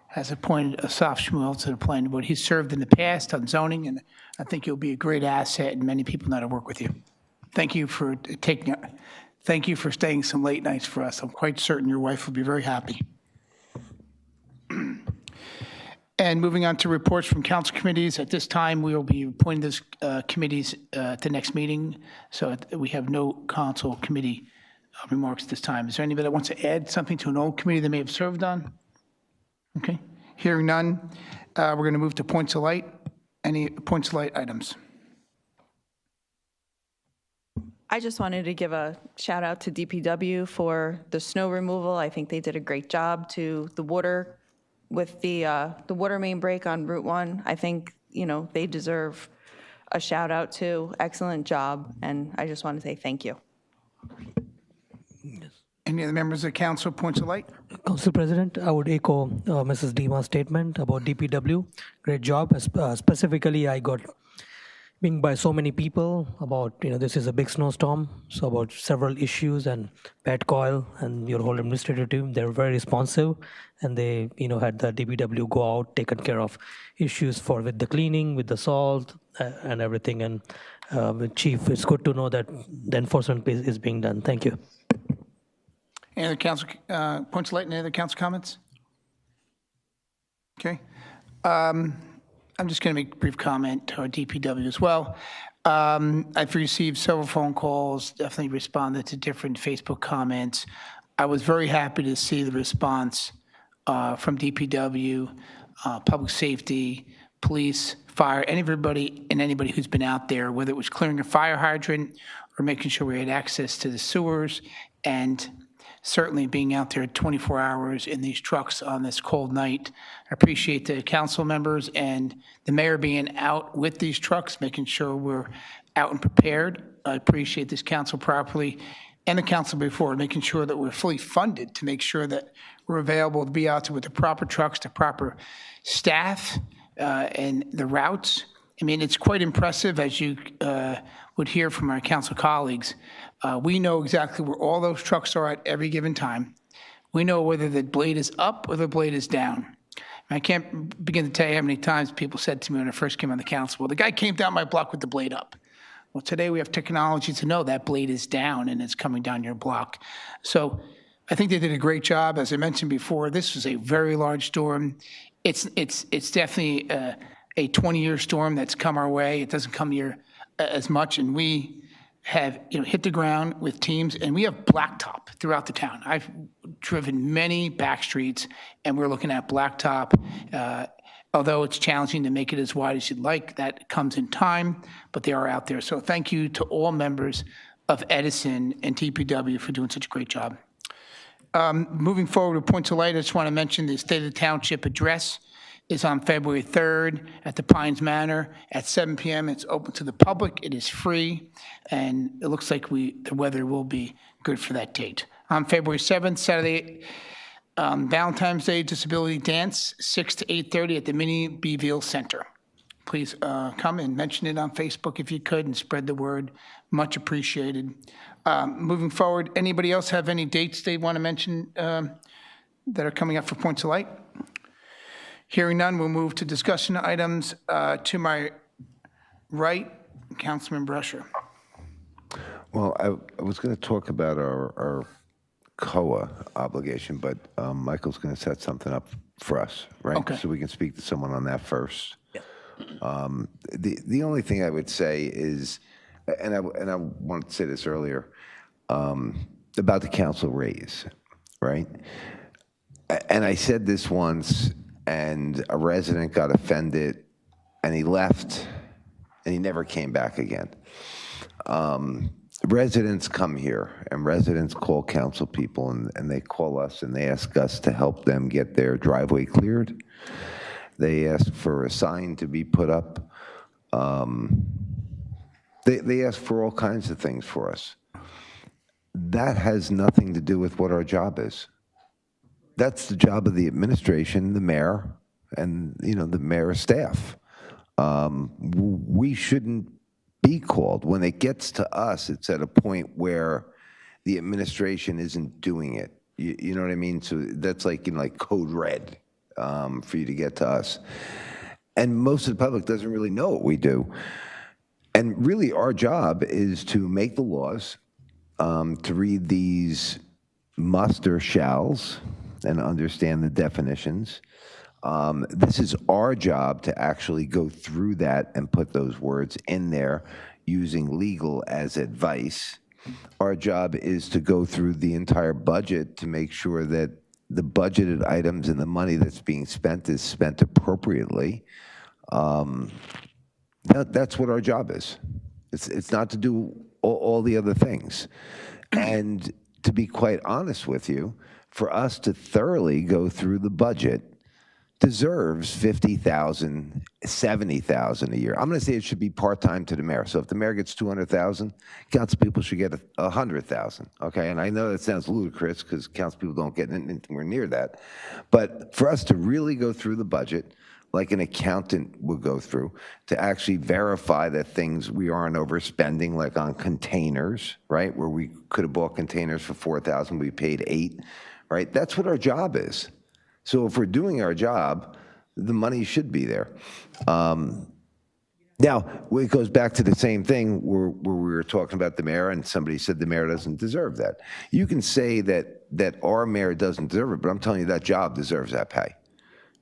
has appointed Asaf Shmuel to the planning board. He's served in the past on zoning, and I think he'll be a great asset, and many people know how to work with you. Thank you for staying some late nights for us. I'm quite certain your wife will be very happy. And moving on to reports from council committees, at this time, we will be appointing those committees at the next meeting, so we have no council committee remarks this time. Is there anybody that wants to add something to an old committee they may have served on? Okay, hearing none, we're going to move to points of light. Any points of light items? I just wanted to give a shout out to DPW for the snow removal. I think they did a great job to the water with the water main break on Route 1. I think, they deserve a shout out too. Excellent job. And I just want to say thank you. Any other members of the council, points of light? Council President, I would echo Mrs. Dima's statement about DPW. Great job. Specifically, I got being by so many people about, this is a big snowstorm, so about several issues, and Pat Coyle and your whole administrative team, they're very responsive, and they, had the DPW go out, taken care of issues with the cleaning, with the salt, and everything. And with Chief, it's good to know that the enforcement is being done. Thank you. Any other council points of light? Any other council comments? Okay. I'm just going to make a brief comment to our DPW as well. I've received several phone calls, definitely responded to different Facebook comments. I was very happy to see the response from DPW, public safety, police, fire, anybody who's been out there, whether it was clearing a fire hydrant or making sure we had access to the sewers, and certainly being out there 24 hours in these trucks on this cold night. I appreciate the council members and the mayor being out with these trucks, making sure we're out and prepared. I appreciate this council properly and the council before, making sure that we're fully funded to make sure that we're available to be out there with the proper trucks, the proper staff, and the routes. I mean, it's quite impressive, as you would hear from our council colleagues. We know exactly where all those trucks are at every given time. We know whether the blade is up or the blade is down. And I can't begin to tell you how many times people said to me when I first came on the council, well, the guy came down my block with the blade up. Well, today we have technology to know that blade is down and it's coming down your block. So I think they did a great job. As I mentioned before, this was a very large storm. It's definitely a 20-year storm that's come our way. It doesn't come here as much, and we have hit the ground with teams, and we have blacktop throughout the town. I've driven many back streets, and we're looking at blacktop. Although it's challenging to make it as wide as you'd like, that comes in time, but they are out there. So thank you to all members of Edison and TPW for doing such a great job. Moving forward with points of light, I just want to mention the State of the Township address is on February 3rd at the Pines Manor at 7 p.m. It's open to the public. It is free, and it looks like the weather will be good for that date. On February 7th, Saturday, Valentine's Day Disability Dance, 6 to 8:30 at the Mini Beeville Center. Please come and mention it on Facebook if you could and spread the word. Much appreciated. Moving forward, anybody else have any dates they want to mention that are coming up for points of light? Hearing none, we'll move to discussion items. To my right, Councilman Brusher. Well, I was going to talk about our COA obligation, but Michael's going to set something up for us, right? Okay. So we can speak to someone on that first. Yeah. The only thing I would say is, and I wanted to say this earlier, about the council raise, right? And I said this once, and a resident got offended, and he left, and he never came back again. Residents come here, and residents call council people, and they call us, and they ask us to help them get their driveway cleared. They ask for a sign to be put up. They ask for all kinds of things for us. That has nothing to do with what our job is. That's the job of the administration, the mayor, and the mayor's staff. We shouldn't be called. When it gets to us, it's at a point where the administration isn't doing it. You know what I mean? So that's like in like code red for you to get to us. And most of the public doesn't really know what we do. And really our job is to make the laws, to read these must or shalls and understand the definitions. This is our job to actually go through that and put those words in there using legal as advice. Our job is to go through the entire budget to make sure that the budgeted items and the money that's being spent is spent appropriately. That's what our job is. It's not to do all the other things. And to be quite honest with you, for us to thoroughly go through the budget deserves $50,000, $70,000 a year. I'm going to say it should be part-time to the mayor. So if the mayor gets $200,000, council people should get $100,000. Okay, and I know that sounds ludicrous because council people don't get anywhere near that. But for us to really go through the budget, like an accountant would go through, to actually verify that things we aren't overspending, like on containers, right? Where we could have bought containers for $4,000, we paid $8,000, right? That's what our job is. So if we're doing our job, the money should be there. Now, it goes back to the same thing where we were talking about the mayor and somebody said the mayor doesn't deserve that. You can say that our mayor doesn't deserve it, but I'm telling you that job deserves that pay,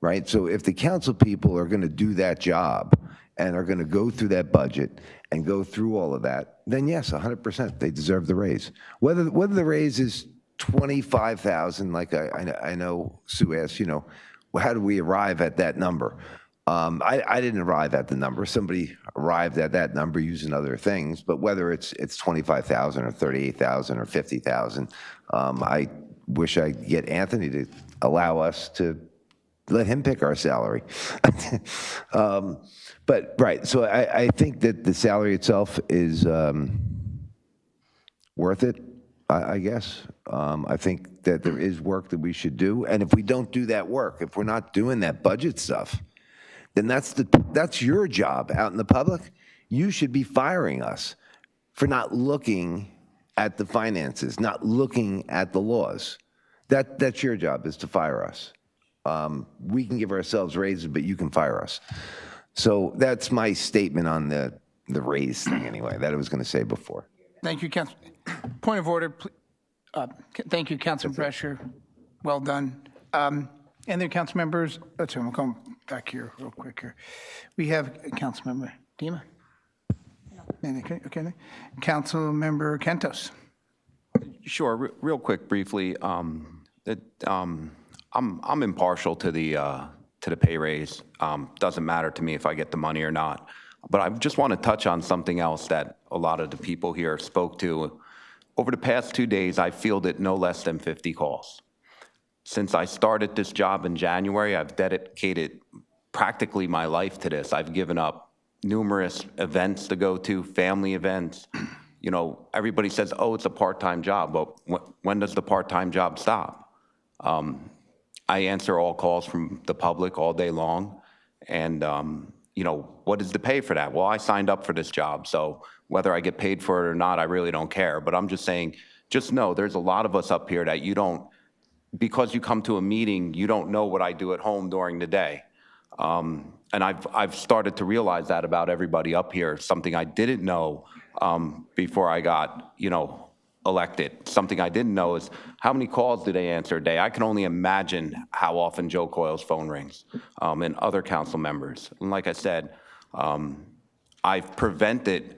right? So if the council people are going to do that job and are going to go through that budget and go through all of that, then yes, 100%, they deserve the raise. Whether the raise is $25,000, like I know Sue asked, you know, how do we arrive at that number? I didn't arrive at the number. Somebody arrived at that number using other things, but whether it's $25,000 or $38,000 or $50,000, I wish I could get Anthony to allow us to let him pick our salary. But right, so I think that the salary itself is worth it, I guess. I think that there is work that we should do, and if we don't do that work, if we're not doing that budget stuff, then that's your job out in the public. You should be firing us for not looking at the finances, not looking at the laws. That's your job, is to fire us. We can give ourselves raises, but you can fire us. So that's my statement on the raise thing anyway, that I was going to say before. Thank you, Council. Point of order. Thank you, Councilman Brescher. Well done. And the council members, let's see, I'm going back here real quick here. We have Councilmember Dima. Okay. Councilmember Kentos. Sure, real quick, briefly. I'm impartial to the pay raise. Doesn't matter to me if I get the money or not. But I just want to touch on something else that a lot of the people here spoke to. Over the past 2 days, I fielded no less than 50 calls. Since I started this job in January, I've dedicated practically my life to this. I've given up numerous events to go to, family events. You know, everybody says, oh, it's a part-time job, but when does the part-time job stop? I answer all calls from the public all day long, and you know, what is the pay for that? Well, I signed up for this job, so whether I get paid for it or not, I really don't care. But I'm just saying, just know there's a lot of us up here that you don't, because you come to a meeting, you don't know what I do at home during the day. And I've started to realize that about everybody up here, something I didn't know before I got, you know, elected. Something I didn't know is how many calls do they answer a day? I can only imagine how often Joe Coyle's phone rings and other council members. And like I said, I've prevented,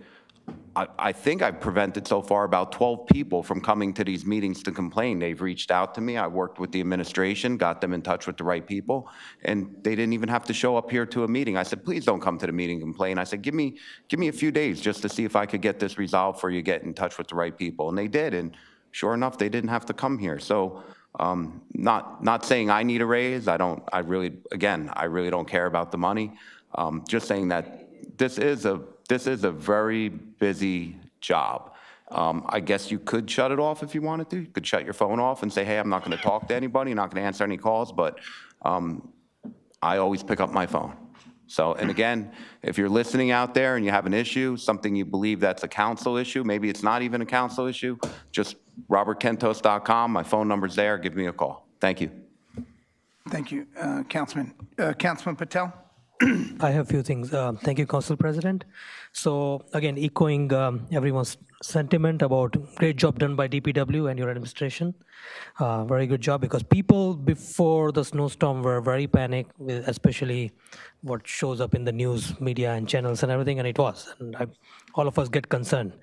I think I've prevented so far about 12 people from coming to these meetings to complain. They've reached out to me. I worked with the administration, got them in touch with the right people, and they didn't even have to show up here to a meeting. I said, please don't come to the meeting and complain. I said, give me a few days just to see if I could get this resolved for you, get in touch with the right people. And they did, and sure enough, they didn't have to come here. So not saying I need a raise. I really don't care about the money. Just saying that this is a very busy job. I guess you could shut it off if you wanted to. You could shut your phone off and say, hey, I'm not going to talk to anybody, not going to answer any calls, but I always pick up my phone. So, and again, if you're listening out there and you have an issue, something you believe that's a council issue, maybe it's not even a council issue, just robertkentos.com, my phone number's there, give me a call. Thank you. Thank you, Councilman. Councilman Patel? I have a few things. Thank you, Council President. So again, echoing everyone's sentiment about great job done by DPW and your administration. Very good job, because people before the snowstorm were very panicked, especially what shows up in the news media and channels and everything, and it was. And all of us get concerned.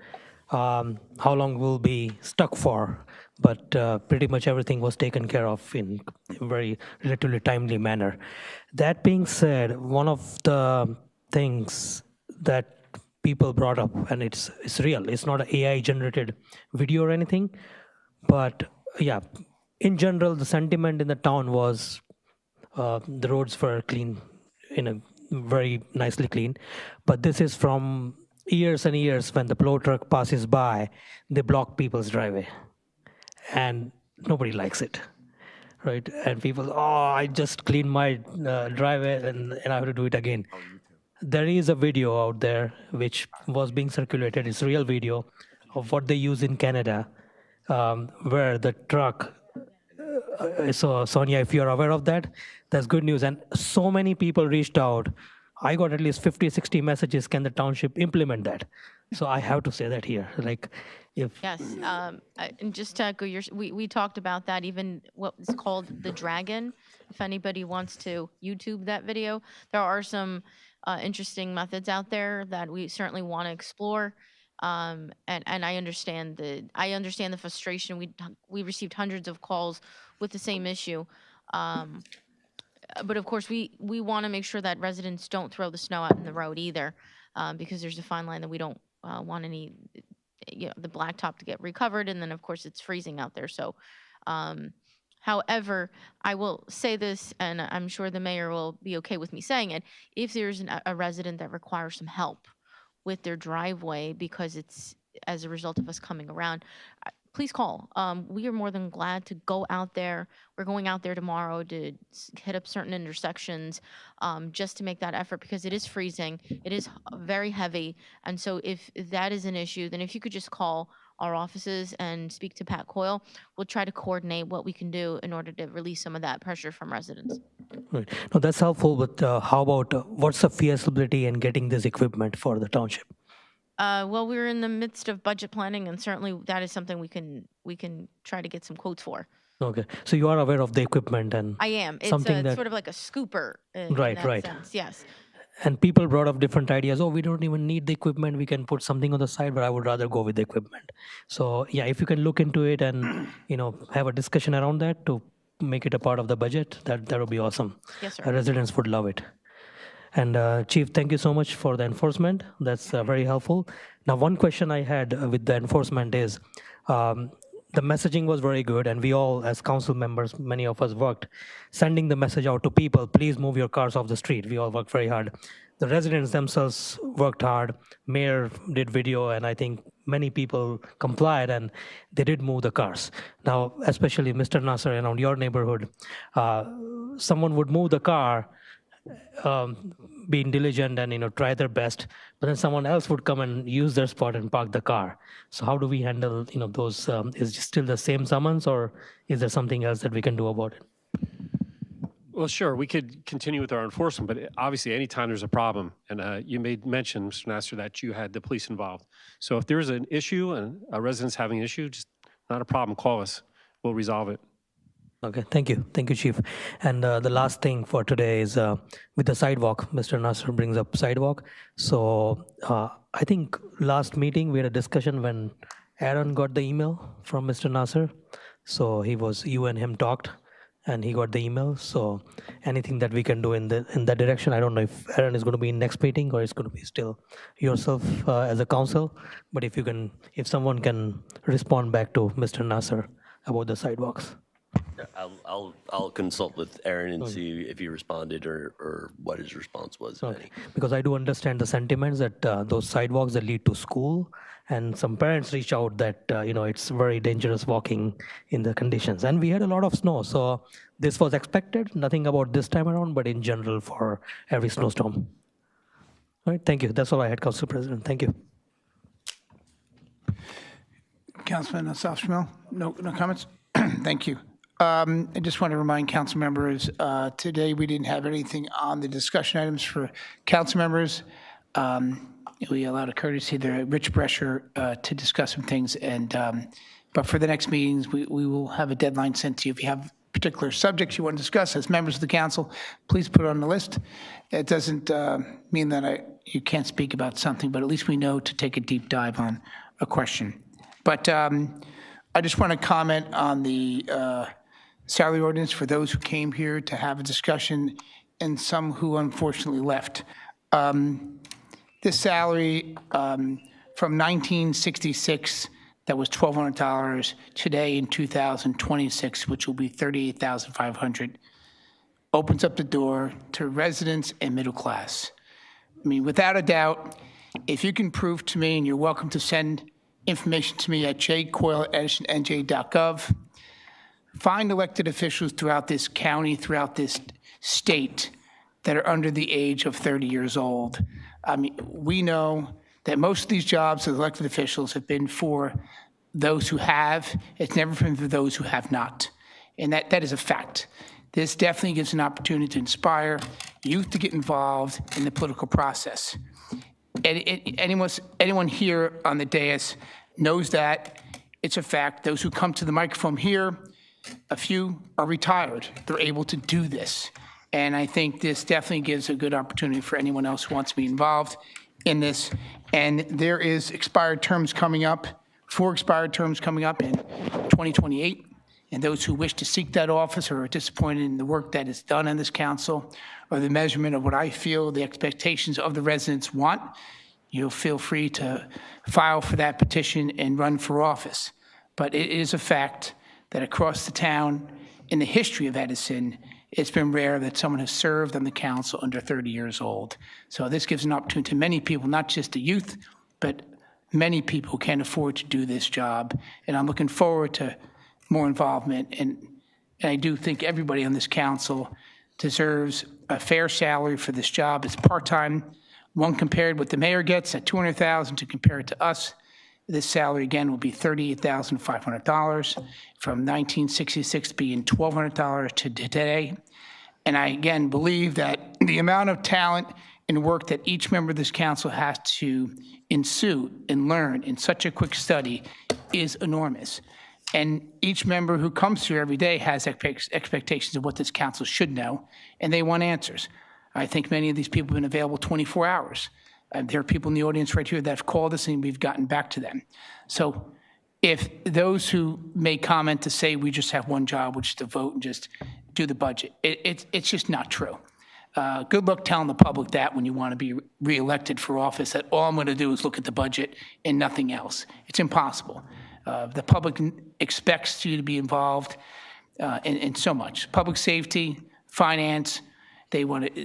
How long we'll be stuck for? But pretty much everything was taken care of in a very relatively timely manner. That being said, one of the things that people brought up, and it's real, it's not an AI generated video or anything, but yeah, in general, the sentiment in the town was the roads were clean, very nicely clean, but this is from years and years. When the plow truck passes by, they block people's driveway. And nobody likes it, right? And people, I just cleaned my driveway and I have to do it again. There is a video out there which was being circulated. It's a real video of what they use in Canada, where the truck, so Sonia, if you're aware of that, that's good news. And so many people reached out. I got at least 50, 60 messages, can the township implement that? So I have to say that here, like, Yes, and just to echo we talked about that, even what is called the Dragon. If anybody wants to YouTube that video, there are some interesting methods out there that we certainly want to explore. And I understand the frustration. We received hundreds of calls with the same issue. But of course, we want to make sure that residents don't throw the snow out in the road either, because there's a fine line that we don't want any, the blacktop to get recovered, and then of course it's freezing out there. So, however, I will say this, and I'm sure the mayor will be okay with me saying it, if there's a resident that requires some help with their driveway because it's as a result of us coming around, please call. We are more than glad to go out there. We're going out there tomorrow to hit up certain intersections, just to make that effort, because it is freezing. It is very heavy. And so if that is an issue, then if you could just call our offices and speak to Pat Coyle, we'll try to coordinate what we can do in order to release some of that pressure from residents. Right. No, that's helpful, but how about what's the feasibility in getting this equipment for the township? Well, we're in the midst of budget planning, and certainly that is something we can try to get some quotes for. Okay, so you are aware of the equipment, and I am. It's something that, sort of like a scooper in right, that right. sense. Yes. And people brought up different ideas. Oh, we don't even need the equipment. We can put something on the side, but I would rather go with the equipment. So yeah, if you can look into it and have a discussion around that to make it a part of the budget, that would be awesome. Yes, sir. Residents would love it. And Chief, thank you so much for the enforcement. That's very helpful. Now, one question I had with the enforcement is, the messaging was very good, and we all, as council members, many of us worked, sending the message out to people, please move your cars off the street. We all worked very hard. The residents themselves worked hard. Mayor did video, and I think many people complied, and they did move the cars. Now, especially Mr. Nasser, around your neighborhood, someone would move the car, being diligent and try their best, but then someone else would come and use their spot and park the car. So how do we handle those? Is it still the same summons, or is there something else that we can do about it? Well, sure, we could continue with our enforcement, but obviously anytime there's a problem, and you made mention, Mr. Nasser, that you had the police involved. So if there's an issue and a resident's having an issue, just not a problem, call us. We'll resolve it. Okay, thank you, Chief. And the last thing for today is with the sidewalk. Mr. Nasser brings up sidewalk. So I think last meeting we had a discussion when Aaron got the email from Mr. Nasser. So you and him talked, and he got the email. So anything that we can do in that direction, I don't know if Aaron is going to be in next meeting or it's going to be still yourself as a council. But if someone can respond back to Mr. Nasser about the sidewalks. I'll consult with Aaron and see if he responded or what his response was. If any. Because I do understand the sentiments that those sidewalks that lead to school, and some parents reach out that it's very dangerous walking in the conditions. And we had a lot of snow, so this was expected. Nothing about this time around, but in general for every snowstorm. All right, thank you. That's all I had, Council President. Thank you. Councilman South-Schmel, no comments? Thank you. I just want to remind council members, today we didn't have anything on the discussion items for council members. We allowed a courtesy to Rich Brescher to discuss some things, and but for the next meetings, we will have a deadline sent to you. If you have particular subjects you want to discuss as members of the council, please put it on the list. It doesn't mean that you can't speak about something, but at least we know to take a deep dive on a question. But I just want to comment on the salary ordinance for those who came here to have a discussion and some who unfortunately left. This salary from 1966, that was $1,200, today in 2026, which will be $38,500, opens up the door to residents and middle class. I mean, without a doubt, if you can prove to me, and you're welcome to send information to me at jcoyle@edisonnj.gov, find elected officials throughout this county, throughout this state, that are under the age of 30 years old. I mean, we know that most of these jobs as elected officials have been for those who have. It's never been for those who have not. And that is a fact. This definitely gives an opportunity to inspire youth to get involved in the political process. Anyone here on the dais knows that. It's a fact. Those who come to the microphone here, a few are retired. They're able to do this. And I think this definitely gives a good opportunity for anyone else who wants to be involved in this. And there is expired terms coming up, 4 expired terms coming up in 2028. And those who wish to seek that office or are disappointed in the work that is done on this council or the measurement of what I feel the expectations of the residents want, you'll feel free to file for that petition and run for office. But it is a fact that across the town, in the history of Edison, it's been rare that someone has served on the council under 30 years old. So this gives an opportunity to many people, not just the youth, but many people who can't afford to do this job. And I'm looking forward to more involvement. And I do think everybody on this council deserves a fair salary for this job. It's part-time. One compared what the mayor gets at $200,000 to compare it to us. This salary, again, will be $38,500 from 1966 being $1,200 to today. And I, again, believe that the amount of talent and work that each member of this council has to ensue and learn in such a quick study is enormous. And each member who comes here every day has expectations of what this council should know, and they want answers. I think many of these people have been available 24 hours. There are people in the audience right here that have called us and we've gotten back to them. So if those who make comment to say we just have one job, which is to vote and just do the budget, it's just not true. Good luck telling the public that when you want to be reelected for office, that all I'm going to do is look at the budget and nothing else. It's impossible. The public expects you to be involved in so much. Public safety, finance, they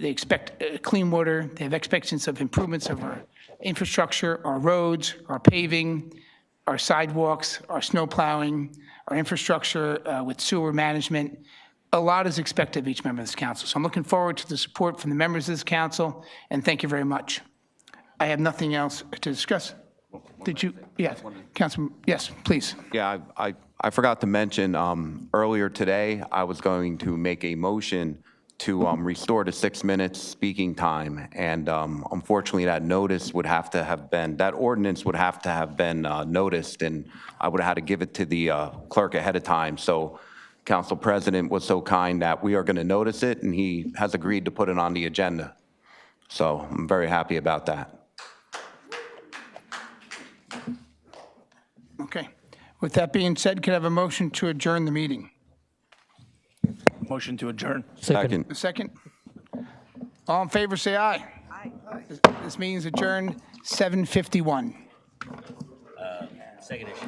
expect clean water. They have expectations of improvements of our infrastructure, our roads, our paving, our sidewalks, our snow plowing, our infrastructure with sewer management. A lot is expected of each member of this council. So I'm looking forward to the support from the members of this council, and thank you very much. I have nothing else to discuss. Did you? Yes, Councilman. Yes, please. Yeah, I forgot to mention earlier today, I was going to make a motion to restore the 6 minutes speaking time. And unfortunately, that notice would have to have been, that ordinance would have to have been noticed, and I would have had to give it to the clerk ahead of time. So Council President was so kind that we are going to notice it, and he has agreed to put it on the agenda. So I'm very happy about that. Okay. With that being said, can I have a motion to adjourn the meeting? Motion to adjourn. Second. A second. All in favor, say aye. Aye. This meeting is adjourned 7:51. Second issue.